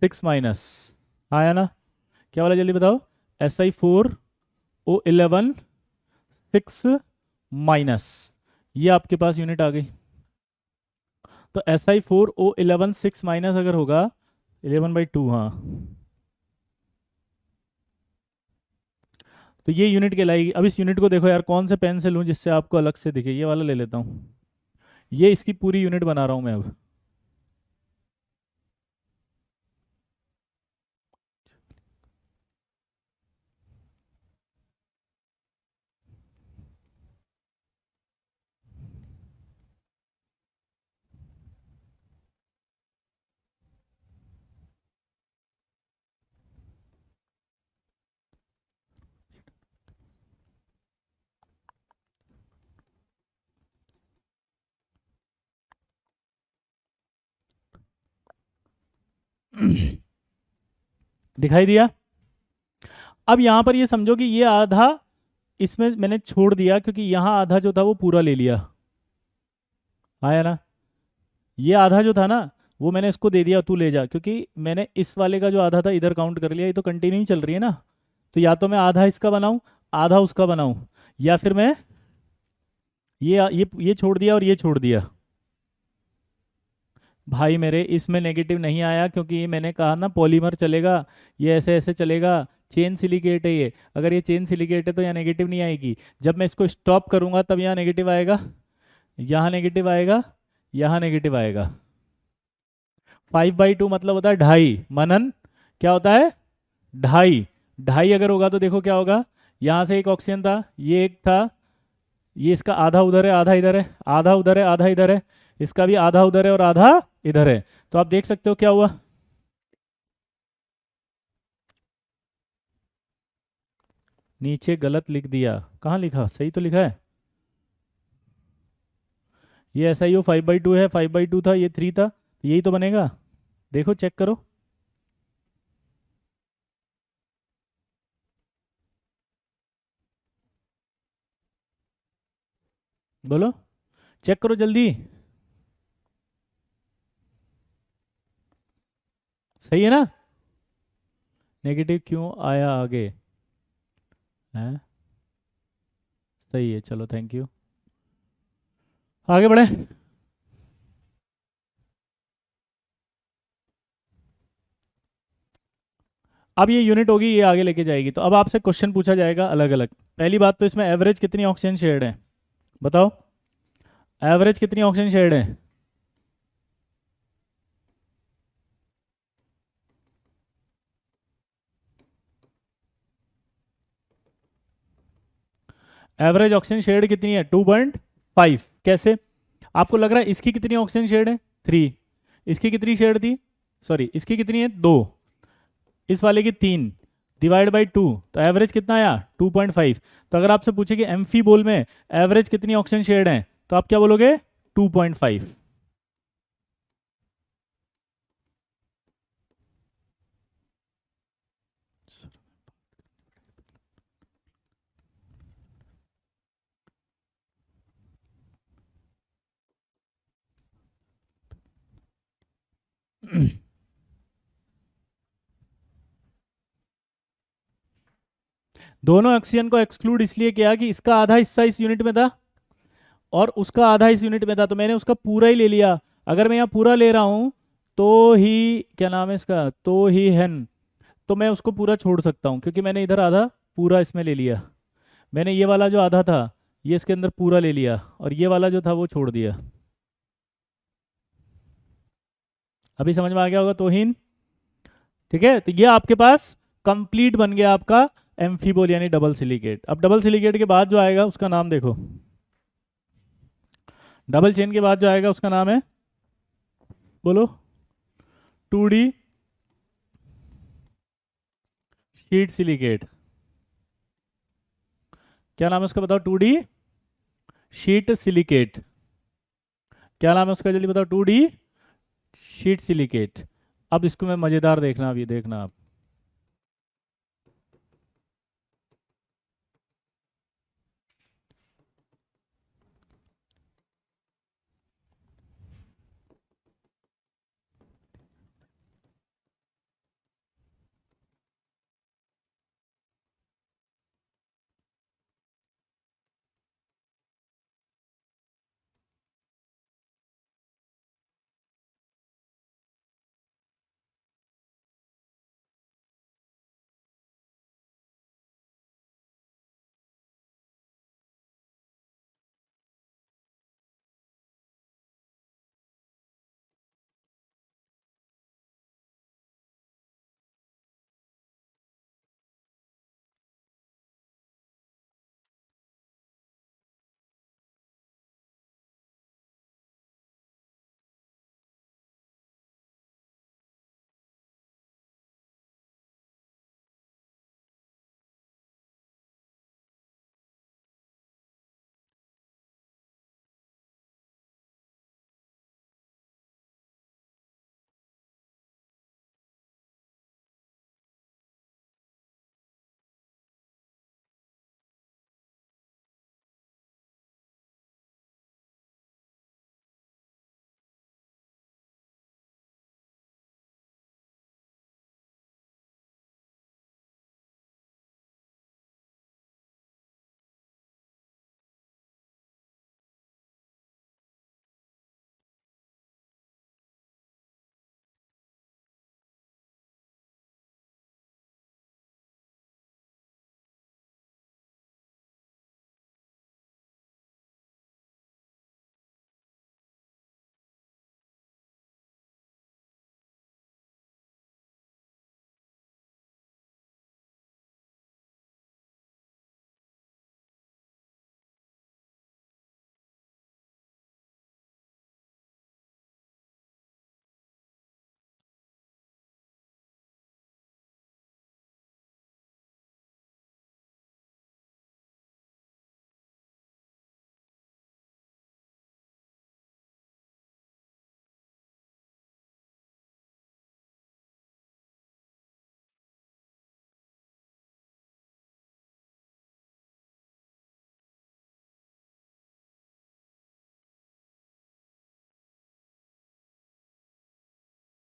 [SPEAKER 1] 6 माइनस, आया ना। क्या वाला जल्दी बताओ, Si4O11 6 माइनस, ये आपके पास यूनिट आ गई। तो Si4O11 6 माइनस अगर होगा 11/2, हाँ, तो ये यूनिट कहलाएगी। अब इस यूनिट को देखो यार, कौन से पेन से लूँ जिससे आपको अलग से दिखे, ये वाला ले लेता हूँ, ये इसकी पूरी यूनिट बना रहा हूँ मैं अब। दिखाई दिया। अब यहां पर ये समझो कि ये आधा इसमें मैंने छोड़ दिया, क्योंकि यहाँ आधा जो था वो पूरा ले लिया, आया ना। ये आधा जो था ना, वो मैंने इसको दे दिया, तू ले जा, क्योंकि मैंने इस वाले का जो आधा था इधर काउंट कर लिया, ये तो कंटिन्यू चल रही है ना। तो या तो मैं आधा इसका बनाऊं, आधा उसका बनाऊं, या फिर मैं ये छोड़ दिया और ये छोड़ दिया। भाई मेरे इसमें नेगेटिव नहीं आया, क्योंकि ये मैंने कहा ना पॉलीमर चलेगा, ये ऐसे ऐसे चलेगा, चेन सिलिकेट है ये। अगर ये चेन सिलिकेट है तो यहाँ नेगेटिव नहीं आएगी। जब मैं इसको स्टॉप करूंगा तब यहाँ नेगेटिव आएगा, यहाँ नेगेटिव आएगा, यहाँ नेगेटिव आएगा। 5/2 मतलब होता है ढाई, मनन क्या होता है, ढाई। ढाई अगर होगा तो देखो क्या होगा, यहाँ से एक ऑक्सीजन था, ये एक था, ये इसका आधा उधर है आधा इधर है, आधा उधर है आधा इधर है, इसका भी आधा उधर है और आधा इधर है। तो आप देख सकते हो क्या हुआ, नीचे गलत लिख दिया, कहाँ लिखा, सही तो लिखा है। ये SiO 5/2 है, 5/2 था, ये 3 था, यही तो बनेगा। देखो चेक करो, बोलो, चेक करो जल्दी, सही है ना। नेगेटिव क्यों आया आगे, है सही है, चलो थैंक यू, आगे बढ़े। अब ये यूनिट होगी, ये आगे लेके जाएगी। तो अब आपसे क्वेश्चन पूछा जाएगा अलग अलग। पहली बात तो इसमें एवरेज कितनी ऑक्सीजन शेड है, बताओ, एवरेज कितनी ऑक्सीजन शेड है। एवरेज ऑक्सीजन शेड कितनी है, 2.5। कैसे, आपको लग रहा है इसकी कितनी ऑक्सीजन शेड है, 3। इसकी कितनी शेड थी, सॉरी इसकी कितनी है, 2। इस वाले की 3, डिवाइड बाई 2, तो एवरेज कितना आया 2.5। तो अगर आपसे पूछे कि एम्फी बोल में एवरेज कितनी ऑक्सीजन शेड है, तो आप क्या बोलोगे, 2.5। दोनों ऑक्सीजन को एक्सक्लूड इसलिए किया कि इसका आधा हिस्सा इस यूनिट में था और उसका आधा इस यूनिट में था, तो मैंने उसका पूरा ही ले लिया। अगर मैं यहाँ पूरा ले रहा हूँ तो ही क्या नाम है इसका, तो ही हेन, तो मैं उसको पूरा छोड़ सकता हूँ क्योंकि मैंने इधर आधा पूरा इसमें ले लिया। मैंने ये वाला जो आधा था ये इसके अंदर पूरा ले लिया और ये वाला जो था वो छोड़ दिया। अभी समझ में आ गया होगा तोहीन। ठीक है, तो ये आपके पास कंप्लीट बन गया आपका एम्फीबोल यानी डबल सिलिकेट। अब डबल सिलिकेट के बाद जो आएगा उसका नाम देखो, डबल चेन के बाद जो आएगा उसका नाम है, बोलो, 2D शीट सिलिकेट। क्या नाम है उसका बताओ? 2D sheet silicate. क्या नाम है उसका जल्दी बताओ? 2D sheet silicate. अब इसको मैं मजेदार देखना, अभी देखना आप।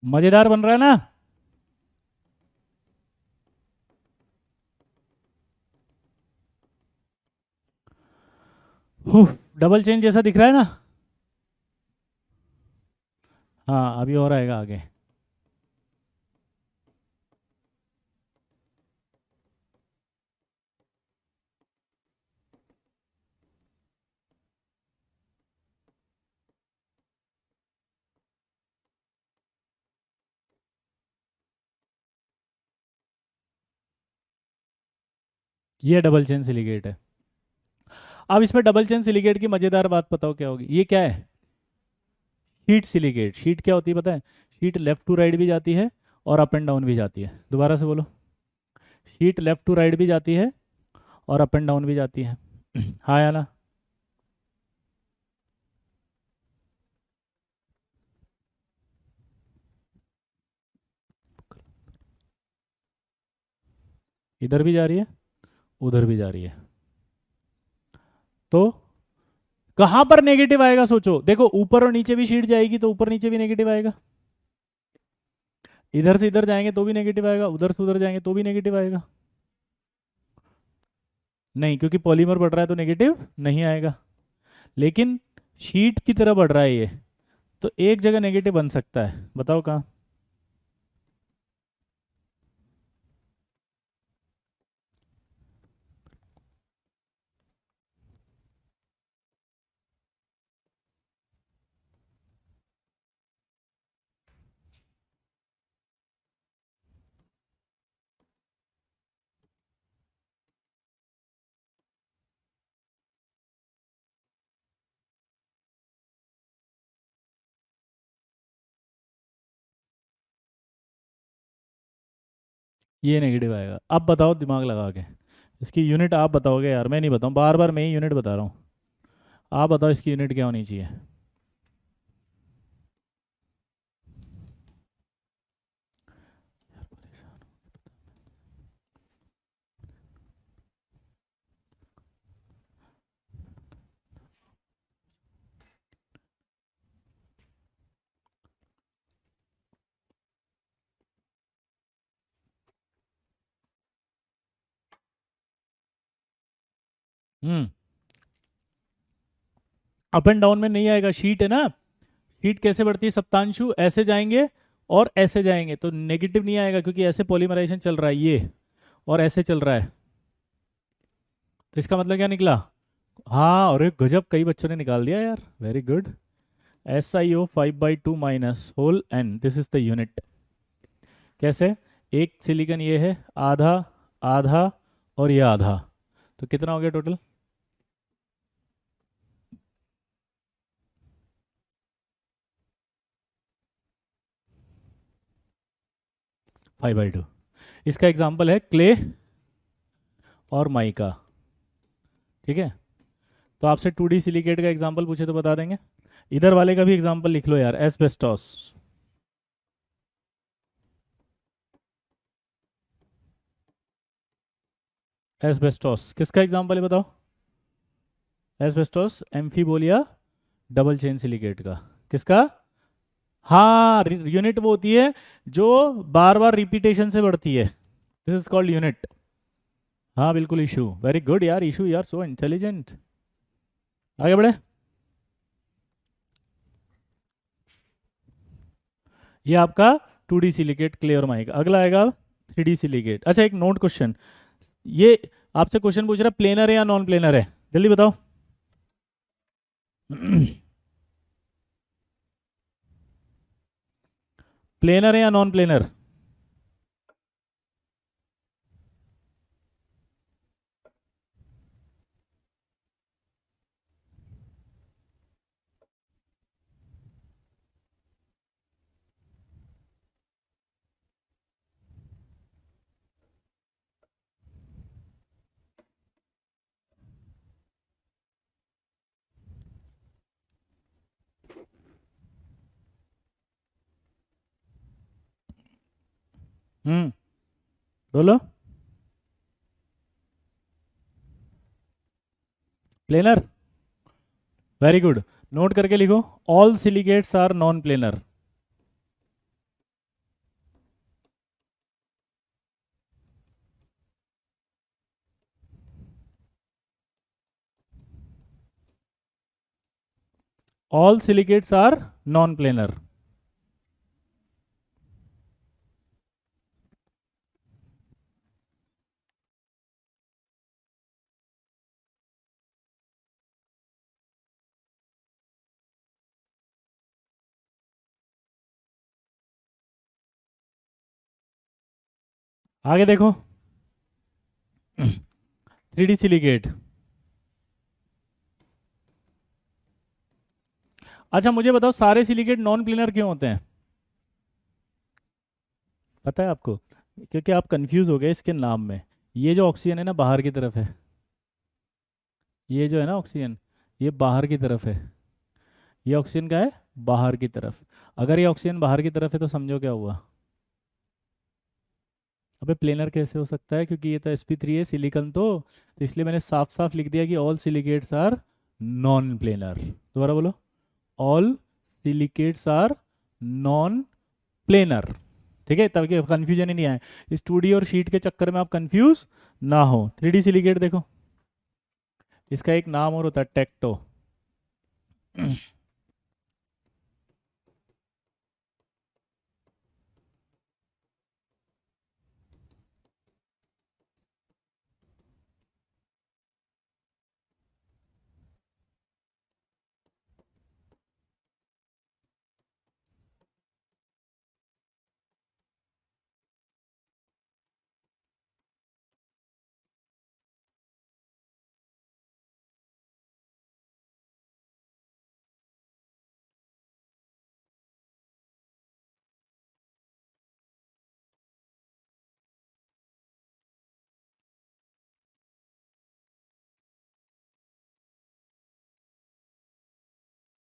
[SPEAKER 1] मजेदार बन रहा है ना? डबल चेन जैसा दिख रहा है ना? हाँ, अभी और आएगा आगे। ये डबल चेन सिलिकेट है। अब इसमें डबल चेन सिलिकेट की मजेदार बात बताओ क्या होगी? ये क्या है? Sheet silicate. शीट क्या होती है पता है? शीट लेफ्ट टू राइट भी जाती है और अप एंड डाउन भी जाती है। दोबारा से बोलो, शीट लेफ्ट टू राइट भी जाती है और अप एंड डाउन भी जाती है। हाँ या ना? इधर भी जा रही है, उधर भी जा रही है, तो कहां पर नेगेटिव आएगा सोचो। देखो ऊपर और नीचे भी शीट जाएगी तो ऊपर नीचे भी नेगेटिव आएगा। इधर से इधर जाएंगे तो भी नेगेटिव आएगा, उधर से उधर जाएंगे तो भी नेगेटिव आएगा। नहीं, क्योंकि पॉलीमर बढ़ रहा है तो नेगेटिव नहीं आएगा। लेकिन शीट की तरह बढ़ रहा है ये, तो एक जगह नेगेटिव बन सकता है, बताओ कहाँ। ये नेगेटिव आएगा। अब बताओ दिमाग लगा के, इसकी यूनिट आप बताओगे यार, मैं नहीं बताऊँ, बार बार मैं ही यूनिट बता रहा हूँ। आप बताओ इसकी यूनिट क्या होनी चाहिए। हम्म। अप एंड डाउन में नहीं आएगा, शीट है ना। शीट कैसे बढ़ती है सप्तांशु, ऐसे जाएंगे और ऐसे जाएंगे तो नेगेटिव नहीं आएगा, क्योंकि ऐसे पॉलीमराइजेशन चल रहा है ये, और ऐसे चल रहा है। तो इसका मतलब क्या निकला। हाँ, और एक गजब, कई बच्चों ने निकाल दिया यार, very good. SiO 5/2 minus whole n, this is the unit. कैसे, एक सिलिकॉन ये है, आधा, आधा, और ये आधा, तो कितना हो गया टोटल। 5/2। इसका एग्जाम्पल है क्ले और माइका, ठीक है। तो आपसे 2D सिलिकेट का एग्जाम्पल पूछे तो बता देंगे। इधर वाले का भी एग्जाम्पल लिख लो यार, एस्बेस्टॉस। एस्बेस्टॉस किसका एग्जाम्पल है बताओ। एस्बेस्टॉस एम्फीबोलिया डबल चेन सिलिकेट का। किसका। हाँ, यूनिट वो होती है जो बार बार रिपीटेशन से बढ़ती है, दिस इज कॉल्ड यूनिट। हाँ बिल्कुल, इशू, वेरी गुड यार, इशू यार सो इंटेलिजेंट। आगे बढ़े। ये आपका 2D सिलिकेट क्ले और माइका। अगला आएगा 3D सिलिकेट। अच्छा, एक नोट क्वेश्चन, ये आपसे क्वेश्चन पूछ रहा है प्लेनर है या नॉन प्लेनर है, जल्दी बताओ। प्लेनर है या नॉन प्लेनर। हम्म, बोलो। Planar, very good. नोट करके लिखो, all silicates are non planar. All silicates are non planar. आगे देखो। 3D silicate. अच्छा मुझे बताओ, सारे सिलिकेट नॉन प्लेनर क्यों होते हैं, पता है आपको। क्योंकि आप कंफ्यूज हो गए इसके नाम में। ये जो ऑक्सीजन है ना, बाहर की तरफ है। ये जो है ना ऑक्सीजन, ये बाहर की तरफ है। ये ऑक्सीजन का है बाहर की तरफ। अगर ये ऑक्सीजन बाहर की तरफ है तो समझो क्या हुआ। अबे प्लेनर कैसे हो सकता है, क्योंकि ये तो sp3 है सिलिकॉन तो इसलिए मैंने साफ साफ लिख दिया कि all silicates are non planar. दोबारा बोलो, all silicates are non planar. ठीक है, ताकि कंफ्यूजन ही नहीं आए, इस 2D और शीट के चक्कर में आप कंफ्यूज ना हो। 3D सिलिकेट देखो, इसका एक नाम और होता है टेक्टो।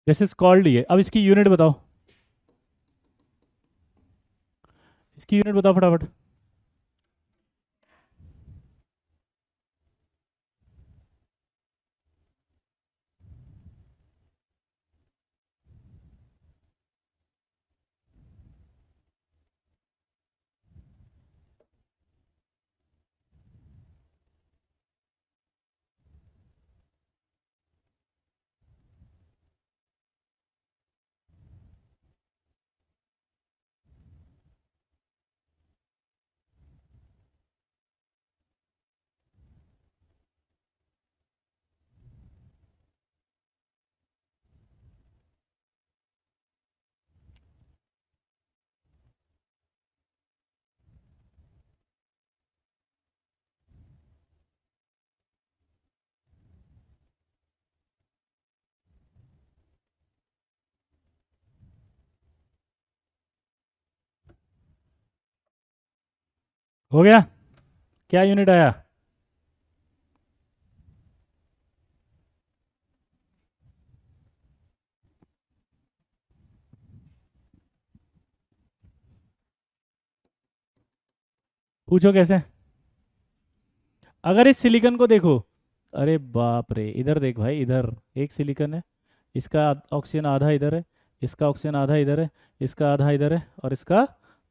[SPEAKER 1] दिस इज कॉल्ड, ये अब इसकी यूनिट बताओ, इसकी यूनिट बताओ फटाफट। हो गया, क्या यूनिट आया? पूछो कैसे। अगर इस सिलिकॉन को देखो, अरे बाप रे, इधर देख भाई, इधर एक सिलिकॉन है, इसका ऑक्सीजन आधा इधर है, इसका ऑक्सीजन आधा इधर है, इसका आधा इधर है, और इसका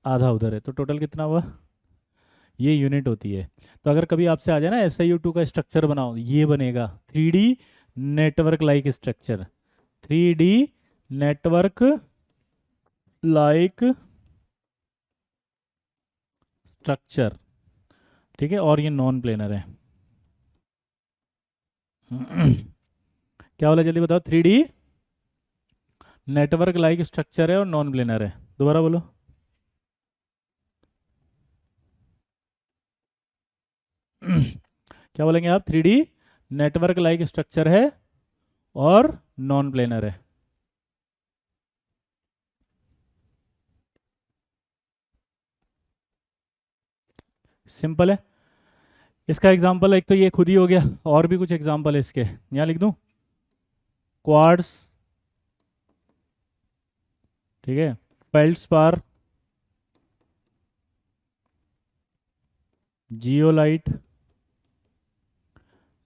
[SPEAKER 1] आधा उधर है, तो टोटल कितना हुआ? ये यूनिट होती है। तो अगर कभी आपसे आ जाए ना SiO2 का स्ट्रक्चर बनाओ, ये बनेगा 3D network like structure, 3D network like structure. ठीक है, और ये नॉन प्लेनर है। क्या बोला, जल्दी बताओ। 3D नेटवर्क लाइक स्ट्रक्चर है और नॉन प्लेनर है, दोबारा बोलो। क्या बोलेंगे आप? 3D नेटवर्क लाइक स्ट्रक्चर है और नॉन प्लेनर है। सिंपल है। इसका एग्जांपल एक तो ये खुद ही हो गया, और भी कुछ एग्जांपल है इसके, यहाँ लिख दूं। क्वार्ट्स, ठीक है, फेल्डस्पार, जियोलाइट,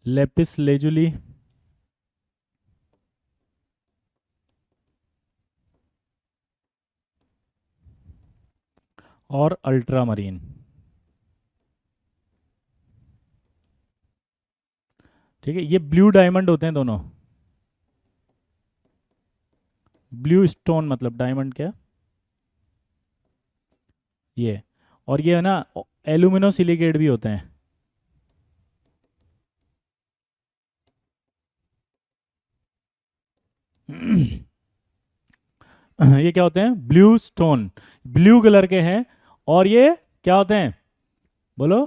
[SPEAKER 1] लेपिस लेजुली, और अल्ट्रामरीन। ठीक है, ये ब्लू डायमंड होते हैं दोनों। ब्लू स्टोन मतलब डायमंड क्या, ये। और ये है ना, एल्यूमिनो सिलिकेट भी होते हैं। ये क्या होते हैं? ब्लू स्टोन, ब्लू कलर के हैं। और ये क्या होते हैं, बोलो?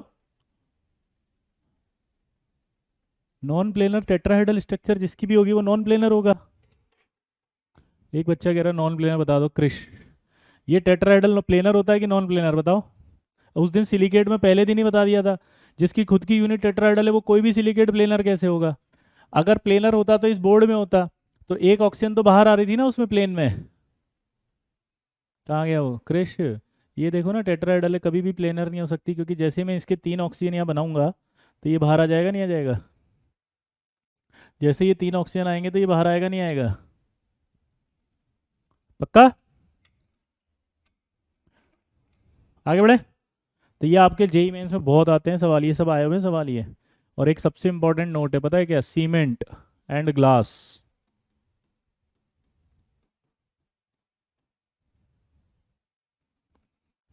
[SPEAKER 1] नॉन प्लेनर टेट्राहेड्रल स्ट्रक्चर जिसकी भी होगी वो नॉन प्लेनर होगा। एक बच्चा कह रहा है नॉन प्लेनर बता दो क्रिश। ये टेट्राहेड्रल प्लेनर होता है कि नॉन प्लेनर, बताओ? उस दिन सिलिकेट में पहले दिन ही बता दिया था, जिसकी खुद की यूनिट टेट्राहेड्रल है वो कोई भी सिलिकेट प्लेनर कैसे होगा? अगर प्लेनर होता तो इस बोर्ड में होता, तो एक ऑक्सीजन तो बाहर आ रही थी ना उसमें, प्लेन में। कहाँ गया वो क्रिश? ये देखो ना, टेट्राहेड्रल कभी भी प्लेनर नहीं हो सकती, क्योंकि जैसे मैं इसके 3 ऑक्सीजन यहाँ बनाऊंगा तो ये बाहर आ जाएगा, नहीं आ जाएगा? जैसे ये 3 ऑक्सीजन आएंगे तो ये बाहर आएगा, नहीं आएगा? पक्का? आगे बढ़े। तो ये आपके जेई मेंस में बहुत आते हैं सवाल, ये सब आए हुए सवाल ये। और एक सबसे इंपॉर्टेंट नोट है, पता है क्या? Cement and glass.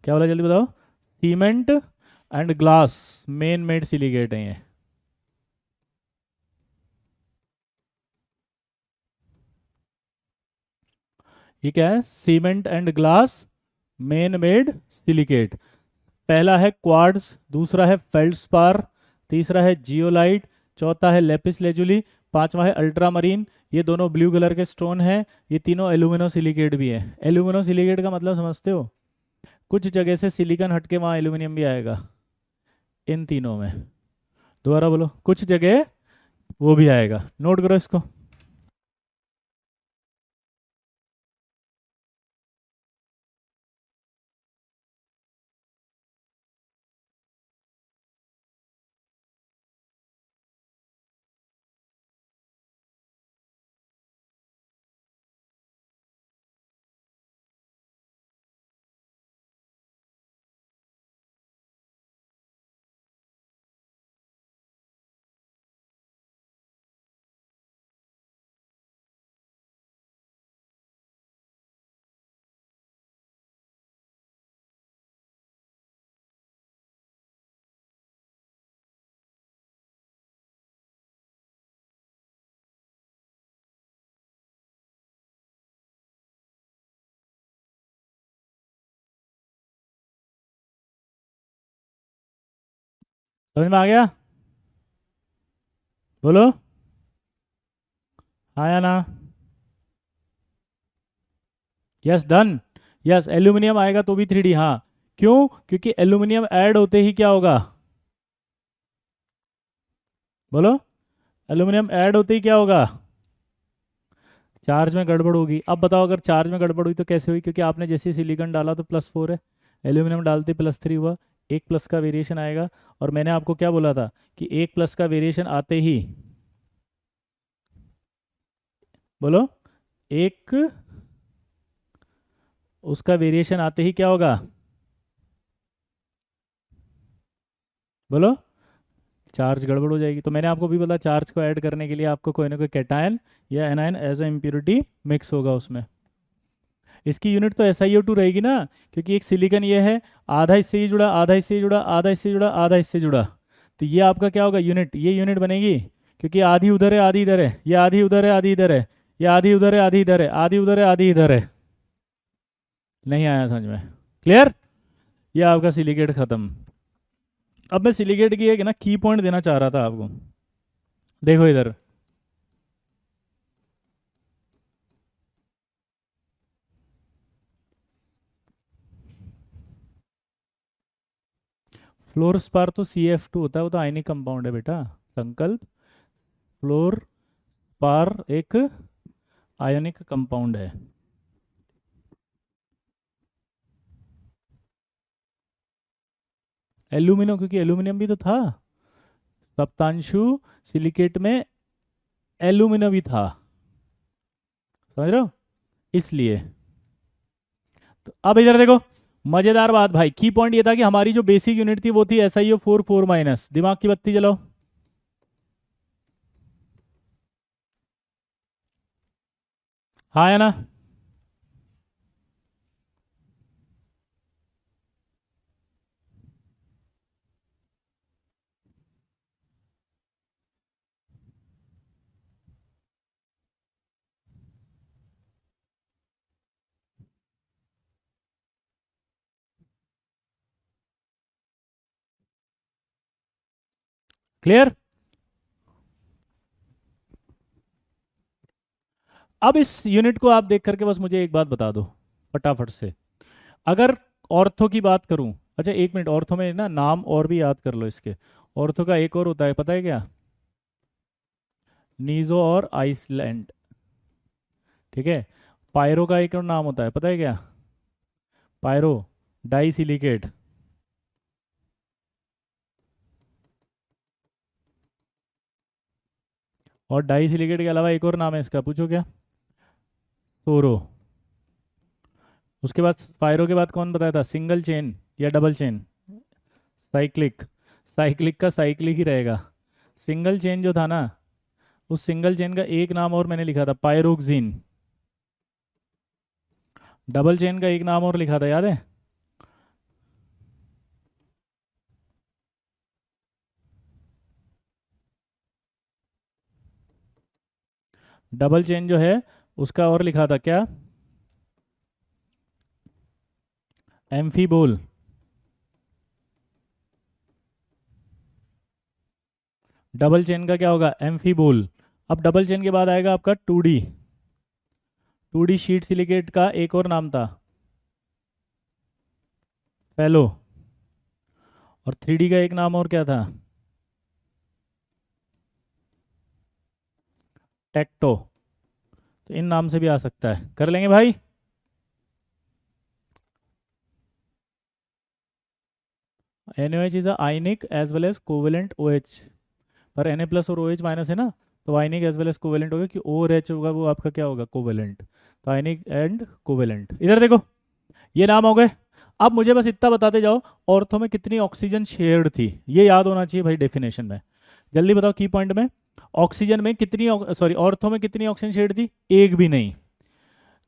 [SPEAKER 1] क्या बोला जल्दी बताओ? Cement and glass main made silicate है ये। ये क्या है? Cement and glass main made silicate. पहला है क्वार्ट्ज, दूसरा है फेल्डस्पार, तीसरा है जियोलाइट, चौथा है लेपिस लेजुली, पांचवा है अल्ट्रामरीन। ये दोनों ब्लू कलर के स्टोन हैं। ये तीनों एल्यूमिनो सिलिकेट भी है। एल्यूमिनो सिलिकेट का मतलब समझते हो? कुछ जगह से सिलिकॉन हटके वहाँ एल्यूमिनियम भी आएगा, इन तीनों में। दोबारा बोलो, कुछ जगह वो भी आएगा, नोट करो इसको। समझ में आ गया? बोलो हाँ या ना। Yes done. यस एल्यूमिनियम आएगा तो भी 3D, हाँ। क्यों? क्योंकि एल्यूमिनियम ऐड होते ही क्या होगा? बोलो, एल्यूमिनियम ऐड होते ही क्या होगा? चार्ज में गड़बड़ होगी। अब बताओ, अगर चार्ज में गड़बड़ हुई तो कैसे हुई? क्योंकि आपने जैसे सिलिकॉन डाला तो +4 है, एल्यूमिनियम डालते +3 हुआ, एक प्लस का वेरिएशन आएगा। और मैंने आपको क्या बोला था कि एक प्लस का वेरिएशन आते ही, बोलो, एक उसका वेरिएशन आते ही क्या होगा? बोलो, चार्ज गड़बड़ हो जाएगी। तो मैंने आपको भी बोला, चार्ज को ऐड करने के लिए आपको कोई ना कोई कैटायन या anion as a impurity mix होगा उसमें। इसकी यूनिट तो SiO2 रहेगी ना, क्योंकि एक सिलिकॉन ये है, आधा इससे ही जुड़ा, आधा इससे ही जुड़ा, आधा इससे जुड़ा, आधा इससे जुड़ा। तो ये आपका क्या होगा? यूनिट, ये यूनिट बनेगी। क्योंकि आधी उधर है आधी इधर है, ये आधी उधर है आधी इधर है, ये आधी उधर है आधी इधर है, आधी उधर है आधी इधर है। नहीं आया समझ में? क्लियर? ये आपका सिलिकेट खत्म। अब मैं सिलिकेट की एक ना की पॉइंट देना चाह रहा था आपको। देखो इधर, फ्लोरस्पार तो CF2 होता है, वो तो आयनिक कंपाउंड है बेटा। संकल्प, फ्लोरस्पार एक आयनिक कंपाउंड है। एल्यूमिनो, क्योंकि एल्यूमिनियम भी तो था। सप्तांशु सिलिकेट में एल्यूमिना भी था, समझ रहे हो? इसलिए। तो अब इधर देखो, मजेदार बात भाई, की पॉइंट ये था कि हमारी जो बेसिक यूनिट थी वो थी SiO4 4-। दिमाग की बत्ती जलाओ। हाँ या ना? क्लियर? अब इस यूनिट को आप देख करके बस मुझे एक बात बता दो फटाफट से। अगर ऑर्थो की बात करूं, अच्छा एक मिनट, ऑर्थो में ना नाम और भी याद कर लो इसके। ऑर्थो का एक और होता है, पता है क्या? नीजो और आइसलैंड। ठीक है। पायरो का एक और नाम होता है, पता है क्या? Pyrodisilicate. और डाई सिलिकेट के अलावा एक और नाम है इसका, पूछो क्या? सोरो। उसके बाद पायरो के बाद कौन बताया था? सिंगल चेन या डबल चेन? साइक्लिक, साइक्लिक का साइक्लिक ही रहेगा। सिंगल चेन जो था ना, उस सिंगल चेन का एक नाम और मैंने लिखा था, पायरोक्सिन। डबल चेन का एक नाम और लिखा था, याद है? डबल चेन जो है उसका और लिखा था क्या? एम्फीबोल। डबल चेन का क्या होगा? एम्फीबोल। अब डबल चेन के बाद आएगा आपका 2D। 2D शीट सिलिकेट का एक और नाम था, फेलो। और 3D का एक नाम और क्या था? टेक्टो। तो इन नाम से भी आ सकता है, कर लेंगे भाई। NaOH is ionic as well as covalent OH। पर Na प्लस और OH माइनस है ना, तो ionic as well as covalent होगा, कि O और H होगा वो आपका क्या होगा? कोवेलेंट। तो आयनिक एंड कोवेलेंट। इधर देखो, ये नाम हो गए। अब मुझे बस इतना बताते जाओ, ऑर्थो में कितनी ऑक्सीजन शेयर्ड थी, ये याद होना चाहिए भाई डेफिनेशन में। जल्दी बताओ की पॉइंट में। ऑक्सीजन में कितनी, सॉरी ऑर्थो में कितनी ऑक्सीजन शेयर्ड थी? एक भी नहीं।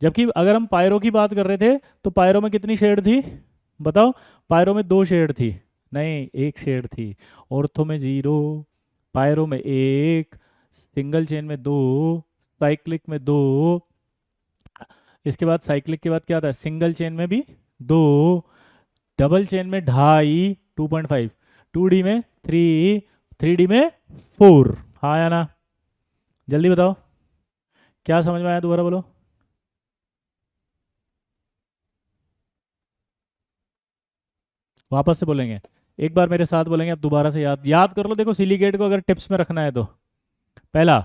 [SPEAKER 1] जबकि अगर हम पायरो की बात कर रहे थे, तो पायरो में कितनी शेड थी? बताओ। पायरो में 2 शेड थी। नहीं, एक शेड थी। ऑर्थो में 0, पायरो में 1, सिंगल चेन में 2, साइक्लिक में 2। इसके बाद साइक्लिक के बाद क्या आता है? सिंगल चेन में भी 2, डबल चेन में 2.5, 2.5, 2D में 3, 3D में 4। हाँ या ना? जल्दी बताओ, क्या समझ में आया? दोबारा बोलो। वापस से बोलेंगे, एक बार मेरे साथ बोलेंगे, अब दोबारा से याद याद कर लो। देखो सिलिकेट को अगर टिप्स में रखना है तो, पहला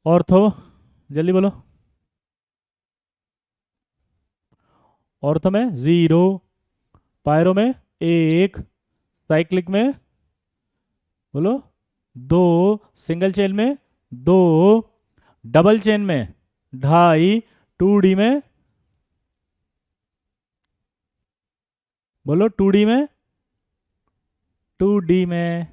[SPEAKER 1] ऑर्थो, जल्दी बोलो। ऑर्थो में 0, पायरो में 1, साइक्लिक में बोलो 2, सिंगल चेन में 2, डबल चेन में 2.5, 2D में बोलो 2D में, 2D में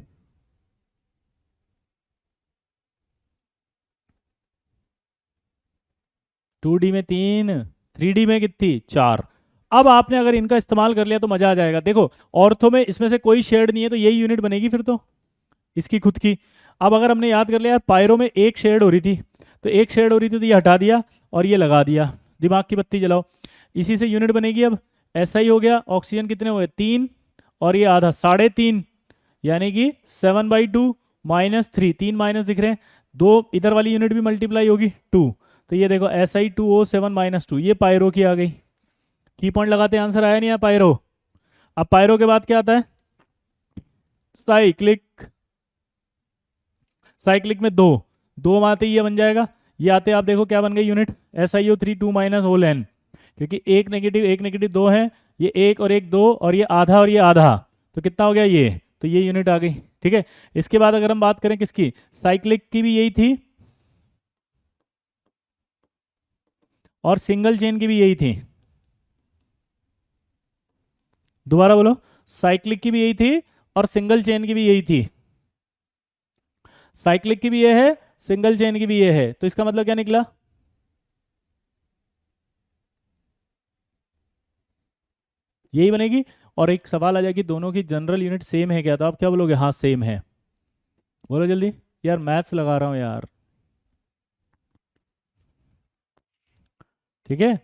[SPEAKER 1] 2D में 3, 3D में कितनी? 4। अब आपने अगर इनका इस्तेमाल कर लिया तो मजा आ जाएगा। देखो ऑर्थो में इसमें से कोई शेड नहीं है, तो यही यूनिट बनेगी फिर तो, इसकी खुद की। अब अगर हमने याद कर लिया यार, पायरो में एक शेड हो रही थी, तो एक शेड हो रही थी तो ये हटा दिया और ये लगा दिया। दिमाग की बत्ती जलाओ, इसी से यूनिट बनेगी। अब ऐसा ही हो गया। ऑक्सीजन कितने हुए? 3, और ये आधा 3.5, यानी कि 7/2 -3, 3 माइनस दिख रहे हैं, 2 इधर वाली यूनिट भी मल्टीप्लाई होगी 2। तो ये देखो Si2O7 -2, ये पायरो की आ गई। की पॉइंट लगाते आंसर आया नहीं है पायरो। अब पायरो के बाद क्या आता है? साइक्लिक। साइक्लिक में 2, 2 आते ही ये बन जाएगा। ये आते आप देखो क्या बन गई यूनिट? SiO3 2 होल n, क्योंकि एक नेगेटिव 2 है, ये एक और एक 2, और ये आधा और ये आधा, तो कितना हो गया ये? तो ये यूनिट आ गई। ठीक है। इसके बाद अगर हम बात करें किसकी, साइक्लिक की भी यही थी, और सिंगल चेन की भी यही थी। दोबारा बोलो, साइक्लिक की भी यही थी और सिंगल चेन की भी यही थी। साइक्लिक की भी ये है, सिंगल चेन की भी ये है, तो इसका मतलब क्या निकला? यही बनेगी। और एक सवाल आ जाएगी, दोनों की जनरल यूनिट सेम है क्या? तो आप क्या बोलोगे? हाँ सेम है। बोलो जल्दी। यार मैथ्स लगा रहा हूं यार। ठीक है।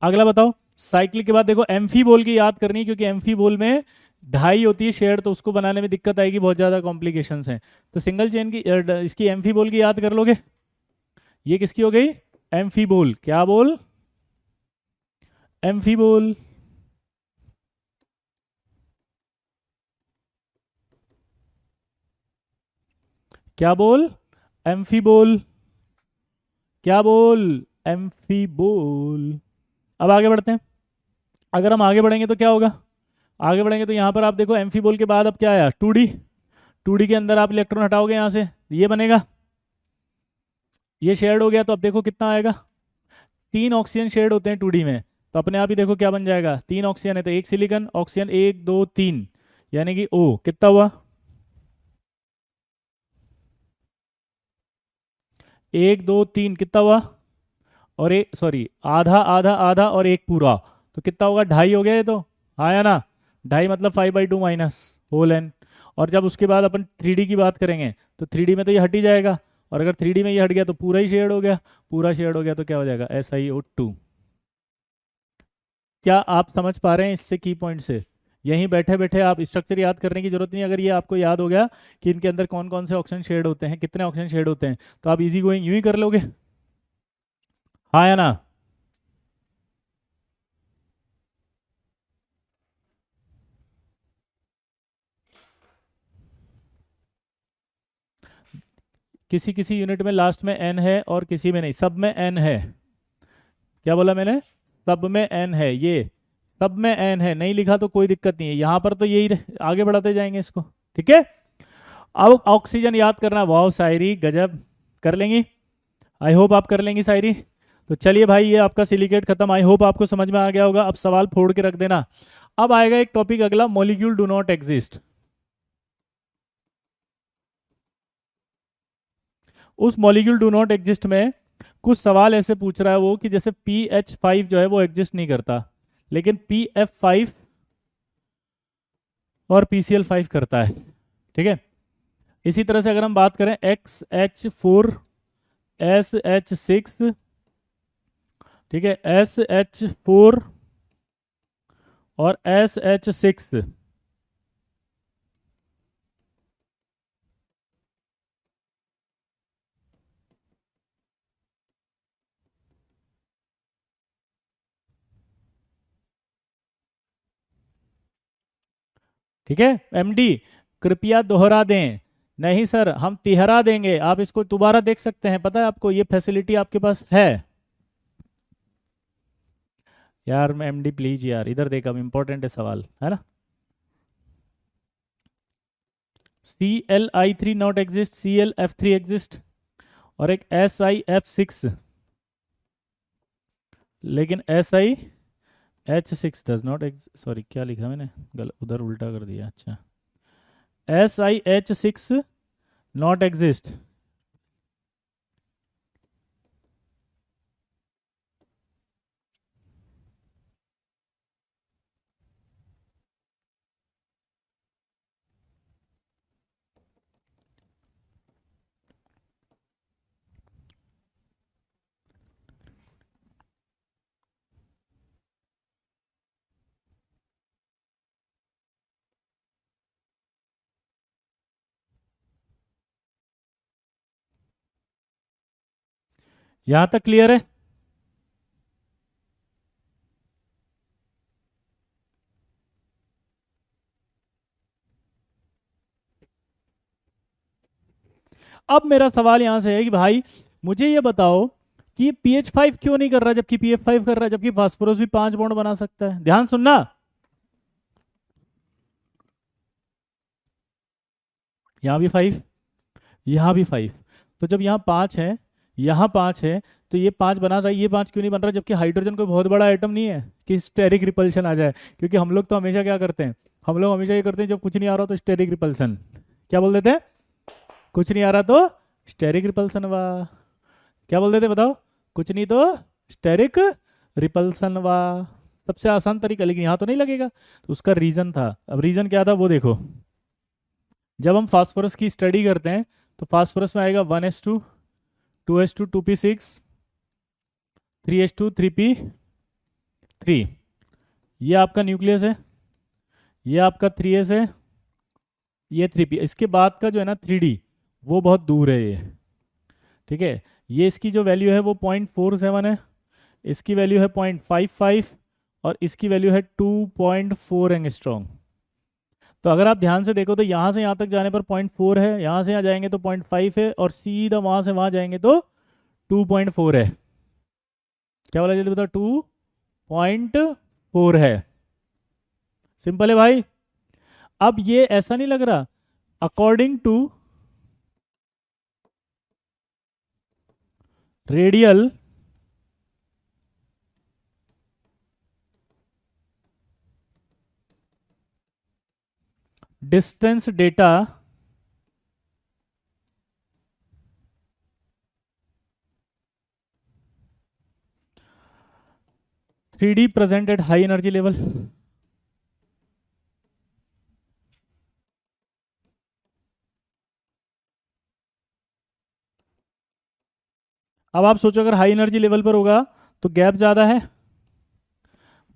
[SPEAKER 1] अगला बताओ। साइक्लिक के बाद देखो एम्फीबोल की याद करनी है, क्योंकि एम्फीबोल में 2.5 होती है शेयर, तो उसको बनाने में दिक्कत आएगी, बहुत ज़्यादा कॉम्प्लिकेशंस हैं। तो सिंगल चेन की इसकी एम्फीबोल की याद कर लोगे। ये किसकी हो गई? एम्फीबोल। क्या बोल? एम्फीबोल। क्या बोल? एम्फीबोल। क्या बोल? एम्फीबोल। अब आगे बढ़ते हैं। अगर हम आगे बढ़ेंगे तो क्या होगा? आगे बढ़ेंगे तो यहाँ पर आप देखो एम्फीबोल के बाद अब क्या आया? 2D। 2D के अंदर आप इलेक्ट्रॉन हटाओगे यहाँ से, ये बनेगा, ये शेयर्ड हो गया, तो अब देखो कितना आएगा? 3 ऑक्सीजन शेयर्ड होते हैं 2D में, तो अपने आप ही देखो क्या बन जाएगा, 3 ऑक्सीजन है तो 1 सिलिकॉन, ऑक्सीजन 1 2 3, यानी कि O कितना हुआ, 1 2 3 कितना हुआ, और एक सॉरी आधा आधा आधा और एक पूरा, तो कितना होगा, 2.5 हो गया ये तो, आया ना, 2.5 मतलब 5/2 माइनस होल एन। और जब उसके बाद अपन 3D की बात करेंगे तो 3D में तो ये हट ही जाएगा, और अगर 3D में ये हट गया तो पूरा ही शेड हो गया, पूरा शेड हो गया तो क्या हो जाएगा, SiO2। क्या आप समझ पा रहे हैं इससे की पॉइंट से, यहीं बैठे बैठे आप स्ट्रक्चर याद करने की जरूरत नहीं, अगर ये आपको याद हो गया कि इनके अंदर कौन कौन से ऑक्सीजन शेड होते हैं, कितने ऑक्सीजन शेड होते हैं, तो आप इजी गोइंग यूं ही कर लोगे, हाँ या ना। किसी किसी यूनिट में लास्ट में एन है और किसी में नहीं, सब में एन है, क्या बोला मैंने, सब में एन है, ये सब में एन है, नहीं लिखा तो कोई दिक्कत नहीं है, यहाँ पर तो यही आगे बढ़ाते जाएंगे इसको, ठीक है। अब ऑक्सीजन याद करना, वाह शायरी गजब, कर लेंगी, आई होप आप कर लेंगी शायरी। तो चलिए भाई, ये आपका सिलिकेट खत्म, आई होप आपको समझ में आ गया होगा, अब सवाल फोड़ के रख देना। अब आएगा एक टॉपिक अगला, मॉलिक्यूल डू नॉट एग्जिस्ट। उस मॉलिक्यूल डू नॉट एग्जिस्ट में कुछ सवाल ऐसे पूछ रहा है वो कि जैसे PH5 जो है वो एग्जिस्ट नहीं करता, लेकिन PF5 और PCl5 करता है, ठीक है। इसी तरह से अगर हम बात करें XH4SH6, ठीक है, SH4 और SH6, ठीक है। MD कृपया दोहरा दें, नहीं सर हम तिहरा देंगे, आप इसको दोबारा देख सकते हैं, पता है आपको, ये फैसिलिटी आपके पास है। यार MD प्लीज यार इधर देखा, इंपॉर्टेंट है सवाल, है ना। ClI3 not exist, ClF3 exist, और एक SiF6, लेकिन SiH6 डज नॉट, सॉरी क्या लिखा मैंने, गलत उधर उल्टा कर दिया, अच्छा, SiH6 नॉट एग्जिस्ट। यहां तक क्लियर है। अब मेरा सवाल यहां से है कि भाई मुझे ये बताओ कि PH5 क्यों नहीं कर रहा जबकि PF5 कर रहा है, जबकि फास्फोरस भी 5 बॉन्ड बना सकता है, ध्यान सुनना, यहां भी 5, यहां भी 5, तो जब यहाँ 5 है, यहाँ 5 है, तो ये 5 बना रहा है, ये 5 क्यों नहीं बन रहा, जबकि हाइड्रोजन कोई बहुत बड़ा आइटम नहीं है कि स्टेरिक रिपल्शन आ जाए, क्योंकि हम लोग तो हमेशा क्या करते हैं, हम लोग हमेशा ये करते हैं जब कुछ नहीं आ रहा तो स्टेरिक रिपल्सन, क्या बोल देते हैं, कुछ नहीं आ रहा तो स्टेरिक रिपल्सन वाह, क्या बोल देते बताओ, कुछ नहीं तो स्टेरिक रिपल्सन वाह, सबसे आसान तरीका, लेकिन यहाँ तो नहीं लगेगा, तो उसका रीजन था, अब रीजन क्या था वो देखो, जब हम फास्फोरस की स्टडी करते हैं तो फास्फोरस में आएगा 1s2 2s2 2p6 3s2 3p3, ये आपका न्यूक्लियस है, ये आपका 3s है, ये 3p, इसके बाद का जो है ना 3D वो बहुत दूर है ये, ठीक है, ये इसकी जो वैल्यू है वो 0.47 है, इसकी वैल्यू है 0.55, और इसकी वैल्यू है 2.4 एंगस्ट्रॉम। तो अगर आप ध्यान से देखो तो यहाँ से यहाँ तक जाने पर 0.4 है, यहाँ से यहाँ जाएंगे तो 0.5 है, और सीधा वहाँ से वहाँ जाएंगे तो 2.4 है, क्या बोला जल्दी बताओ, 2.4 है, सिंपल है भाई। अब ये ऐसा नहीं लग रहा, according to radial distance data three D present at high energy level. अब आप सोचो अगर हाई एनर्जी लेवल पर होगा तो गैप ज़्यादा है,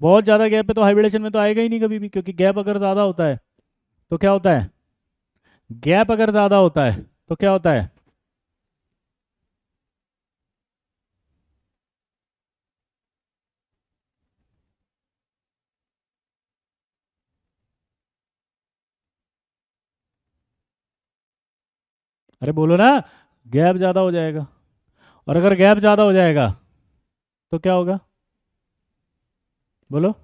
[SPEAKER 1] बहुत ज़्यादा गैप है तो हाइब्रिडेशन में तो आएगा ही नहीं कभी भी, क्योंकि गैप अगर ज़्यादा होता है तो क्या होता है, गैप अगर ज़्यादा होता है तो क्या होता है, अरे बोलो ना, गैप ज़्यादा हो जाएगा। और अगर गैप ज़्यादा हो जाएगा तो क्या होगा, बोलो,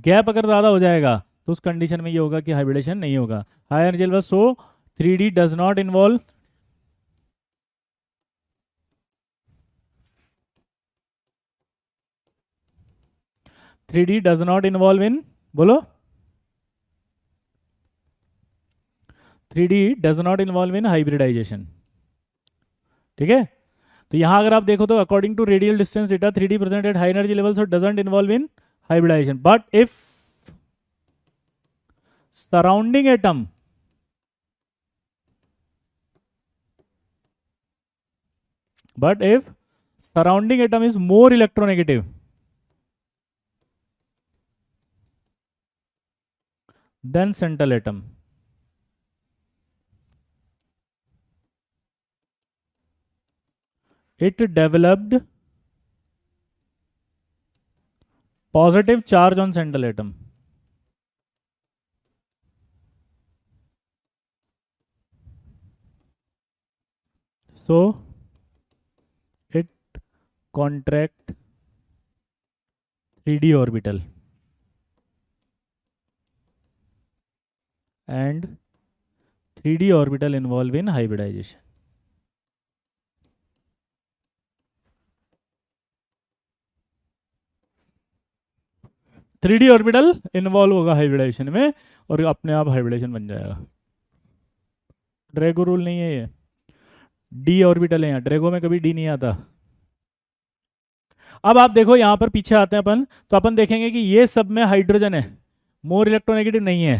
[SPEAKER 1] गैप अगर ज़्यादा हो जाएगा तो उस कंडीशन में ये होगा कि हाइब्रिडेशन नहीं होगा। High energy level, so 3D does not involve, 3D does not involve in, बोलो, 3D does not involve in hybridization. ठीक है, तो यहां अगर आप देखो तो according to radial distance data 3D present at high energy level, so doesn't involve in hybridization. But if surrounding atom, but if surrounding atom is more electronegative than central atom, it developed positive charge on central atom. So it contract 3D orbital and 3D orbital involve in hybridization. Three D orbital involve होगा hybridisation में और अपने आप hybridisation बन जाएगा। Drago rule नहीं है ये, डी ऑर्बिटल है यहाँ, ड्रैगो में कभी डी नहीं आता। अब आप देखो यहां पर पीछे आते हैं अपन, तो अपन देखेंगे कि ये सब में हाइड्रोजन है, मोर इलेक्ट्रोनेगेटिव नहीं है,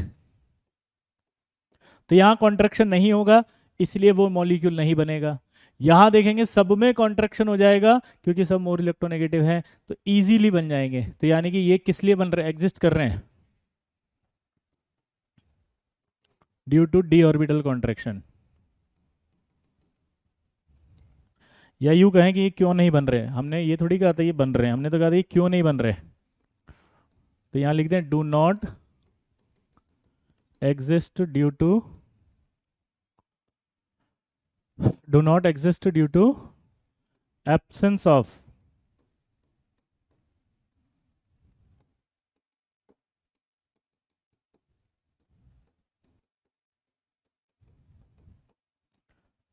[SPEAKER 1] तो यहां कॉन्ट्रैक्शन नहीं होगा, इसलिए वो मॉलिक्यूल नहीं बनेगा। यहां देखेंगे सब में कॉन्ट्रैक्शन हो जाएगा क्योंकि सब मोर इलेक्ट्रोनेगेटिव है, तो इजीली बन जाएंगे। तो यानी कि ये किस लिए बन रहे हैं, एग्जिस्ट कर रहे हैं, due to D orbital contraction. या यूं कहें कि ये क्यों नहीं बन रहे, हमने ये थोड़ी कहा था ये बन रहे हैं, हमने तो कहा था ये क्यों नहीं बन रहे। तो यहां लिखते हैं do not exist due to, do not exist due to absence of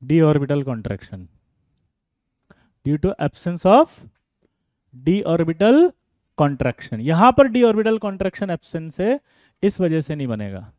[SPEAKER 1] D orbital contraction, due to absence of D orbital contraction. यहां पर डी ऑर्बिटल कॉन्ट्रैक्शन एब्सेंस है, इस वजह से नहीं बनेगा।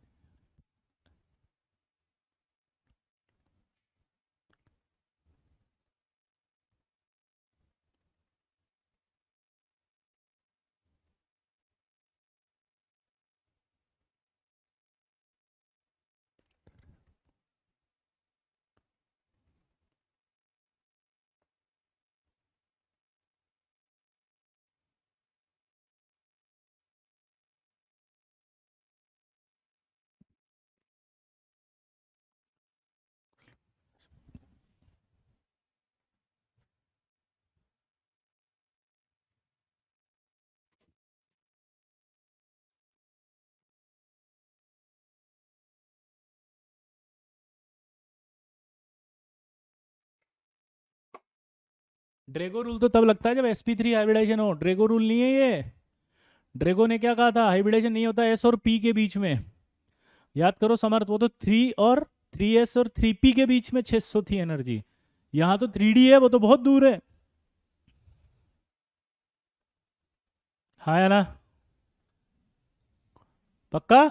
[SPEAKER 1] ड्रेगो रूल तो तब लगता है जब sp3 हाइब्रिडाइजेशन हो, ड्रेगो रूल नहीं है ये। ड्रेगो ने क्या कहा था, हाइब्रिडेशन नहीं होता एस और पी के बीच में, याद करो समर्थ, वो तो 3 और 3p के बीच में 600 थी एनर्जी, यहां तो 3D है, वो तो बहुत दूर है। हाँ या ना, पक्का।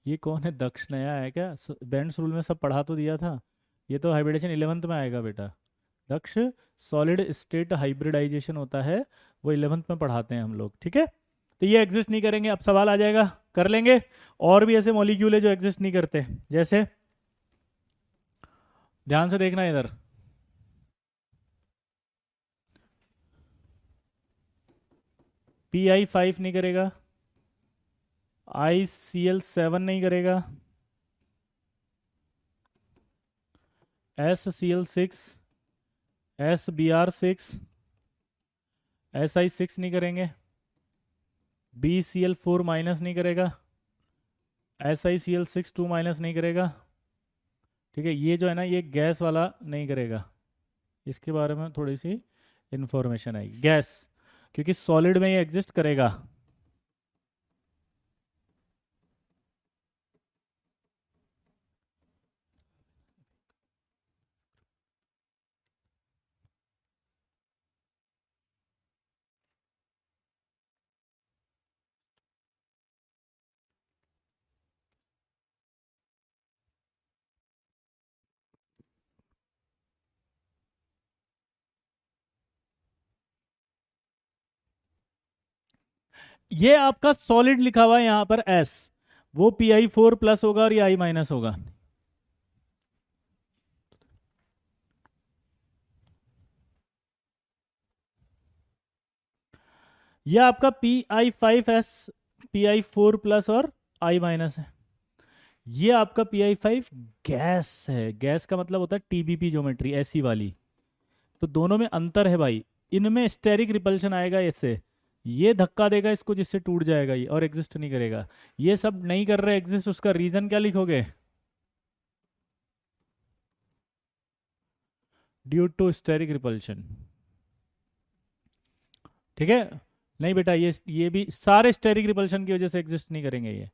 [SPEAKER 1] ये कौन है? दक्ष नया है क्या? बेंड्स रूल में सब पढ़ा तो दिया था। ये तो हाइब्रिडेशन 11th में आएगा बेटा। दक्ष सॉलिड स्टेट हाइब्रिडाइजेशन होता है, वो 11th में पढ़ाते हैं हम लोग, ठीक है। तो ये एग्जिस्ट नहीं करेंगे। अब सवाल आ जाएगा, कर लेंगे। और भी ऐसे मॉलिक्यूल है जो एग्जिस्ट नहीं करते, जैसे, ध्यान से देखना इधर। PI5 नहीं करेगा, ICl7 नहीं करेगा, SCl6, SBr6, Si6 नहीं करेंगे, BCl4 माइनस नहीं करेगा, SiCl6 2 माइनस नहीं करेगा, ठीक है। ये जो है ना, ये गैस वाला नहीं करेगा। इसके बारे में थोड़ी सी इंफॉर्मेशन आएगी। गैस, क्योंकि सॉलिड में ये एग्जिस्ट करेगा। ये आपका सॉलिड लिखा हुआ है यहाँ पर S, वो PI4+ होगा और ये I माइनस होगा। ये आपका PI5S, PI4+ और I माइनस है। ये आपका PI5 गैस है। गैस का मतलब होता है TBP ज्योमेट्री, ऐसी वाली। तो दोनों में अंतर है भाई। इनमें स्टेरिक रिपल्शन आएगा ऐसे, ये धक्का देगा इसको जिससे टूट जाएगा ये, और एग्जिस्ट नहीं करेगा। ये सब नहीं कर रहे एग्जिस्ट, उसका रीजन क्या लिखोगे? ड्यू टू स्टेरिक रिपल्शन, ठीक है। नहीं बेटा, ये भी सारे स्टेरिक रिपल्शन की वजह से एग्जिस्ट नहीं करेंगे।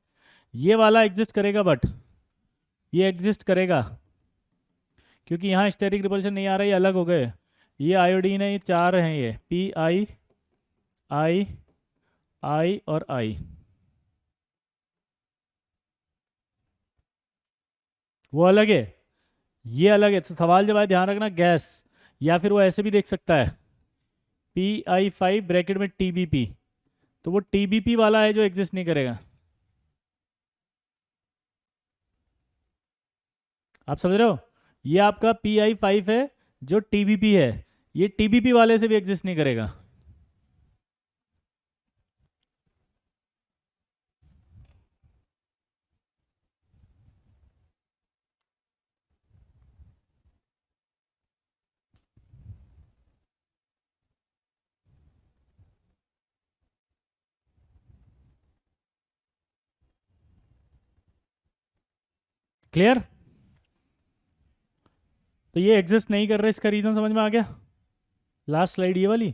[SPEAKER 1] ये वाला एग्जिस्ट करेगा, बट ये एग्जिस्ट करेगा क्योंकि यहाँ स्टेरिक रिपल्शन नहीं आ रहा, ये अलग हो गए। ये आयोडीन है, ये चार हैं, ये PI, I और I। वो अलग है, ये अलग है। तो सवाल जब आए ध्यान रखना, गैस, या फिर वो ऐसे भी देख सकता है, PI5 ब्रैकेट में TBP, तो वो TBP वाला है जो एग्जिस्ट नहीं करेगा। आप समझ रहे हो? ये आपका PI5 है जो TBP है, ये TBP वाले से भी एग्जिस्ट नहीं करेगा। क्लियर? तो ये एग्जिस्ट नहीं कर रहे, इसका रीजन समझ में आ गया? लास्ट स्लाइड ये वाली,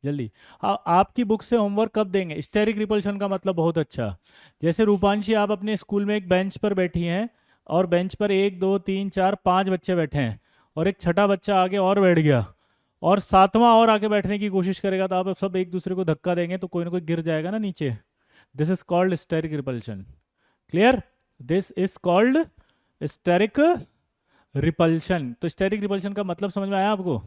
[SPEAKER 1] जल्दी। आपकी बुक से होमवर्क कब देंगे? स्टेरिक रिपल्शन का मतलब बहुत अच्छा। जैसे रूपांशी, आप अपने स्कूल में एक बेंच पर बैठी हैं, और बेंच पर 1 2 3 4 5 बच्चे बैठे हैं, और एक छठा बच्चा आगे और बैठ गया, और सातवां और आके बैठने की कोशिश करेगा, तो आप सब एक दूसरे को धक्का देंगे तो कोई ना कोई गिर जाएगा ना नीचे। This is called steric repulsion. Clear? This is called steric repulsion. तो स्टेरिक रिपल्शन का मतलब समझ में आया आपको?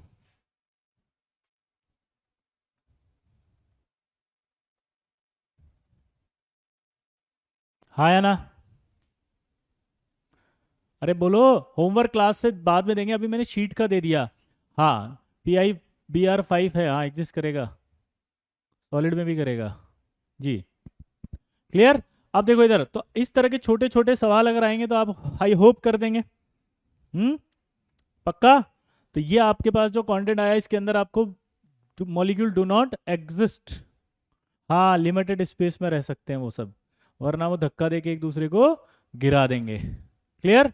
[SPEAKER 1] हाँ या ना? अरे बोलो। होमवर्क क्लास से बाद में देंगे, अभी मैंने शीट का दे दिया। हाँ, PI BR5 है, हाँ एग्जिस्ट करेगा, सॉलिड में भी करेगा जी। क्लियर? अब देखो इधर, तो इस तरह के छोटे छोटे सवाल अगर आएंगे तो आप आई होप कर देंगे। पक्का? तो ये आपके पास जो कंटेंट आया, इसके अंदर आपको मॉलिक्यूल डू नॉट एग्जिस्ट, हाँ लिमिटेड स्पेस में रह सकते हैं वो सब, वरना वो धक्का देके एक दूसरे को गिरा देंगे। क्लियर?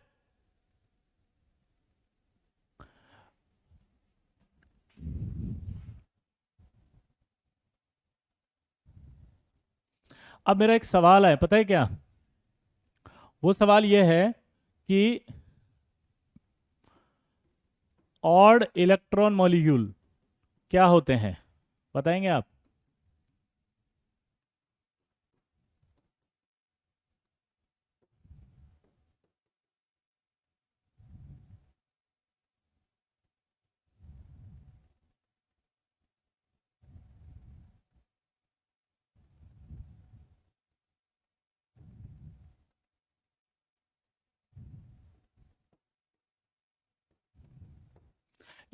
[SPEAKER 1] अब मेरा एक सवाल है, पता है क्या? वो सवाल ये है कि ऑड इलेक्ट्रॉन मॉलिक्यूल क्या होते हैं, बताएंगे आप?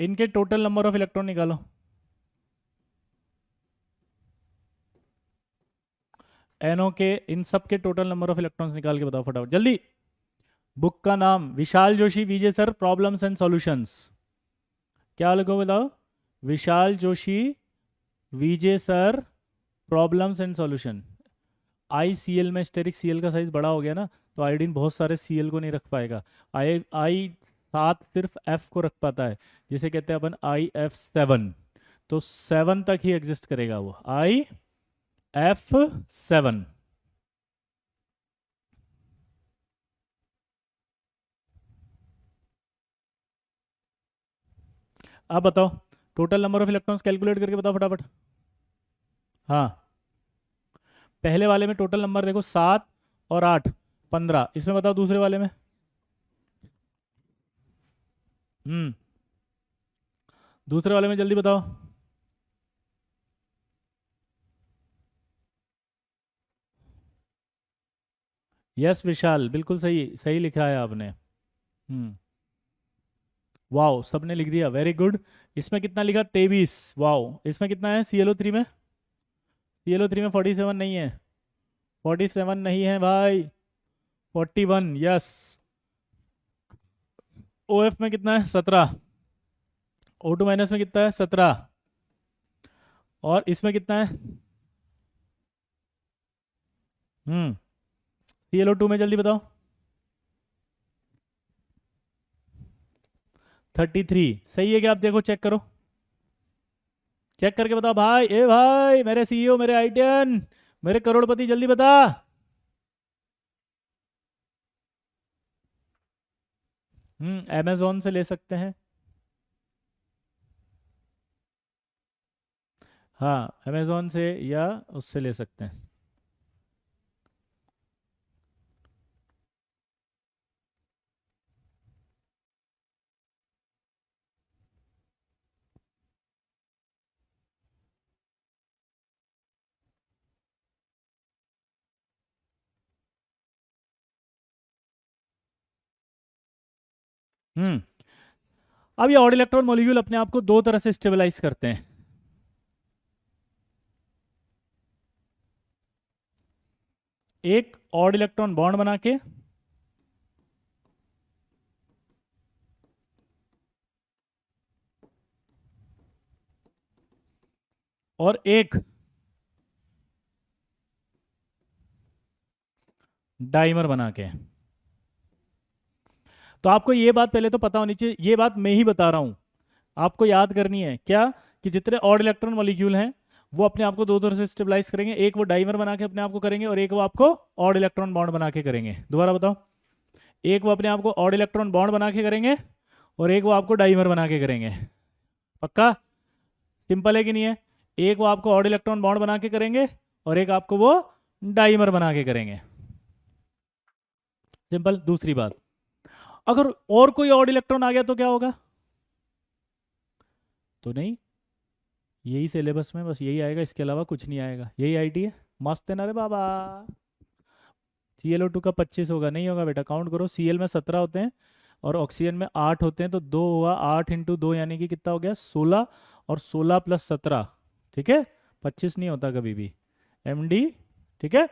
[SPEAKER 1] इनके टोटल नंबर ऑफ इलेक्ट्रॉन निकालो। एनओ के इन सब के टोटल नंबर ऑफ इलेक्ट्रॉन्स निकाल के बताओ फटाफट जल्दी। बुक का नाम Vishal Joshi VJ sir problems and solutions. क्या लिखो बताओ? Vishal Joshi VJ sir problems and solution. ICl में स्टेरिक Cl का साइज बड़ा हो गया ना, तो आयोडीन बहुत सारे Cl को नहीं रख पाएगा। I7 सिर्फ F को रख पाता है, जिसे कहते हैं अपन IF7। तो 7 तक ही एग्जिस्ट करेगा वो IF7। अब बताओ total number of electrons calculate करके बताओ फटाफट। हाँ, पहले वाले में टोटल नंबर देखो 7 और 8 15। इसमें बताओ दूसरे वाले में। दूसरे वाले में जल्दी बताओ। यस विशाल, बिल्कुल सही सही लिखा है आपने। वाओ, सबने लिख दिया, वेरी गुड। इसमें कितना लिखा? 23। वाओ, इसमें कितना है ClO3 में? ClO3 में 47 नहीं है, 47 नहीं है भाई, 41। यस। OF में कितना है? 17। O2 माइनस में कितना है? 17। और इसमें कितना है? ClO2 में जल्दी बताओ। 33 सही है क्या? आप देखो, चेक करो, चेक करके बताओ भाई। ए भाई, मेरे CEO, मेरे आईटीएन, मेरे करोड़पति, जल्दी बता। अमेजोन से ले सकते हैं। हाँ, अमेजोन से या उससे ले सकते हैं। हम्म अब ये ऑड इलेक्ट्रॉन मॉलिक्यूल अपने आप को दो तरह से स्टेबलाइज करते हैं। एक ऑड इलेक्ट्रॉन बॉन्ड बना के, और एक डाइमर बना के। तो आपको ये बात पहले तो पता होनी चाहिए, ये बात मैं ही बता रहा हूं, आपको याद करनी है क्या, कि जितने ऑड इलेक्ट्रॉन मॉलिक्यूल हैं वो अपने आप को दो तरह से स्टेबलाइज करेंगे। एक वो डाइमर बना के अपने आप को करेंगे, और एक वो आपको ऑड इलेक्ट्रॉन बॉन्ड बना के करेंगे। दोबारा बताओ, एक वो अपने आप को ऑड इलेक्ट्रॉन बॉन्ड बना के करेंगे, और एक वो आपको डाइमर बना के करेंगे। पक्का? सिंपल है कि नहीं है? एक वो आपको ऑड इलेक्ट्रॉन बॉन्ड बना के करेंगे, और एक आपको वो डाइमर बना के करेंगे। सिंपल। दूसरी बात, अगर और कोई ऑड इलेक्ट्रॉन आ गया तो क्या होगा? तो नहीं, यही सिलेबस में बस यही आएगा, इसके अलावा कुछ नहीं आएगा। यही आईडी है। मस्त है ना रे बाबा? ClO2 का 25 होगा? नहीं होगा बेटा, काउंट करो। Cl में 17 होते हैं और ऑक्सीजन में 8 होते हैं, तो 2 हुआ, 8 इंटू 2 यानी कि कितना हो गया? 16। और 16 प्लस 17, ठीक है, 25 नहीं होता कभी भी। MD, ठीक है।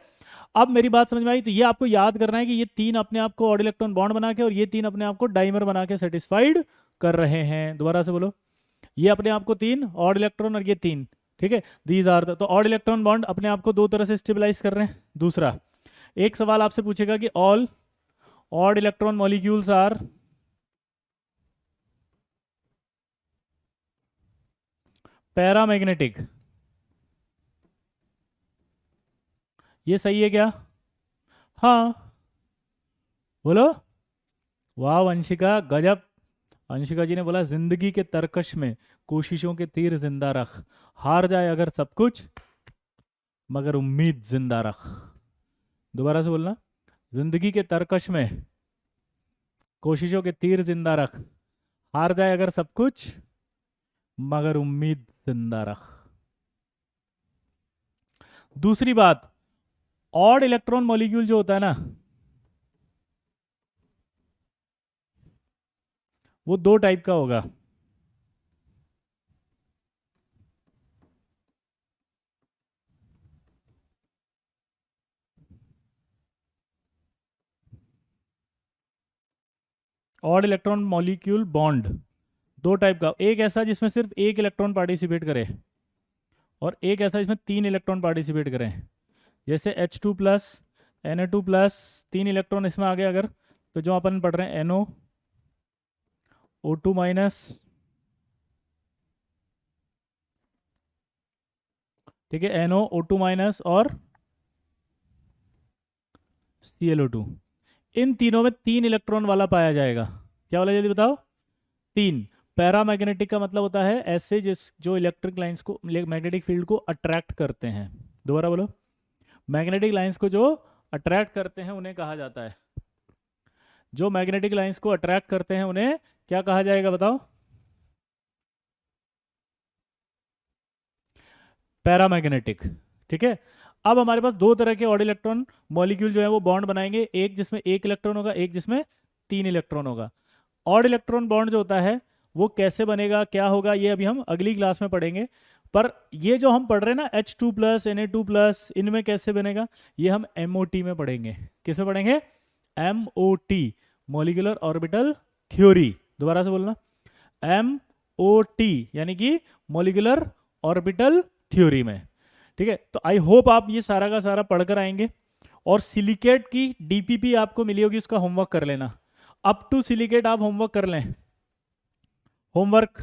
[SPEAKER 1] अब मेरी बात समझ में आई? तो ये आपको याद करना है कि ये तीन अपने आप को ऑड इलेक्ट्रॉन बॉन्ड बना के, और ये तीन अपने आप को डाइमर बना के सेटिस्फाइड कर रहे हैं। दोबारा से बोलो, ये अपने आप को तीन ऑड इलेक्ट्रॉन, और ये तीन, ठीक है, दीज आर तो ऑड इलेक्ट्रॉन बॉन्ड अपने आप को दो तरह से स्टेबलाइज कर रहे हैं। दूसरा, एक सवाल आपसे पूछेगा कि all odd electron molecules are paramagnetic. ये सही है क्या? हाँ, बोलो। वाह वंशिका, गजब। अंशिका जी ने बोला, जिंदगी के तरकश में कोशिशों के तीर जिंदा रख, हार जाए अगर सब कुछ, मगर उम्मीद जिंदा रख। दोबारा से बोलना, जिंदगी के तरकश में कोशिशों के तीर जिंदा रख, हार जाए अगर सब कुछ, मगर उम्मीद जिंदा रख। दूसरी बात, ऑड इलेक्ट्रॉन मॉलिक्यूल जो होता है ना, वो दो टाइप का होगा। ऑड इलेक्ट्रॉन मॉलिक्यूल बॉन्ड दो टाइप का, एक ऐसा जिसमें सिर्फ एक इलेक्ट्रॉन पार्टिसिपेट करे और एक ऐसा जिसमें तीन इलेक्ट्रॉन पार्टिसिपेट करें। जैसे H2+ Na2+, तीन इलेक्ट्रॉन इसमें आ गए अगर, तो जो अपन पढ़ रहे हैं NO, O2-, ठीक है, NO, O2- और ClO2, इन तीनों में तीन इलेक्ट्रॉन वाला पाया जाएगा। क्या वाला जल्दी बताओ? तीन। पैरामैग्नेटिक का मतलब होता है ऐसे जिस जो इलेक्ट्रिक लाइंस को, मैग्नेटिक फील्ड को अट्रैक्ट करते हैं। दोबारा बोलो। मैग्नेटिक लाइंस को जो अट्रैक्ट करते हैं उन्हें कहा जाता है, जो मैग्नेटिक लाइंस को अट्रैक्ट करते हैं उन्हें क्या कहा जाएगा बताओ? पैरामैग्नेटिक। ठीक है। अब हमारे पास दो तरह के ऑड इलेक्ट्रॉन मॉलिक्यूल जो है वो बॉन्ड बनाएंगे, एक जिसमें एक इलेक्ट्रॉन होगा, एक जिसमें तीन इलेक्ट्रॉन होगा। ऑड इलेक्ट्रॉन बॉन्ड जो होता है वो कैसे बनेगा, क्या होगा, ये अभी हम अगली क्लास में पढ़ेंगे। पर ये जो हम पढ़ रहे हैं ना H2+, Na2+, इनमें कैसे बनेगा ये हम MOT में पढ़ेंगे। किस में पढ़ेंगे? MOT, molecular orbital theory. दोबारा से बोलना, MOT यानी कि मॉलिक्यूलर ऑर्बिटल थ्योरी में। ठीक है, तो आई होप आप ये सारा का सारा पढ़कर आएंगे। और सिलिकेट की DPP आपको मिली होगी, उसका होमवर्क कर लेना। अप टू सिलिकेट आप होमवर्क कर लें। Homework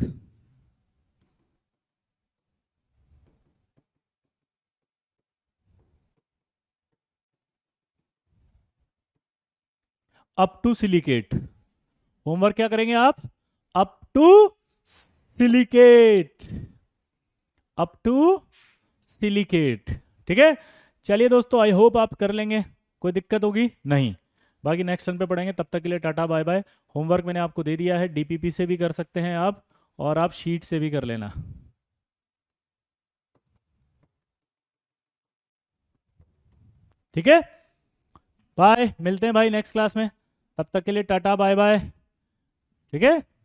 [SPEAKER 1] up to silicate, homework क्या करेंगे आप? Up to silicate, up to silicate. ठीक है, चलिए दोस्तों, आई होप आप कर लेंगे, कोई दिक्कत होगी नहीं। बाकी नेक्स्ट टर्न पे पढ़ेंगे, तब तक के लिए टाटा बाय बाय। होमवर्क मैंने आपको दे दिया है, DPP से भी कर सकते हैं आप, और आप शीट से भी कर लेना। ठीक है, बाय, मिलते हैं भाई नेक्स्ट क्लास में, तब तक के लिए टाटा बाय बाय। ठीक है।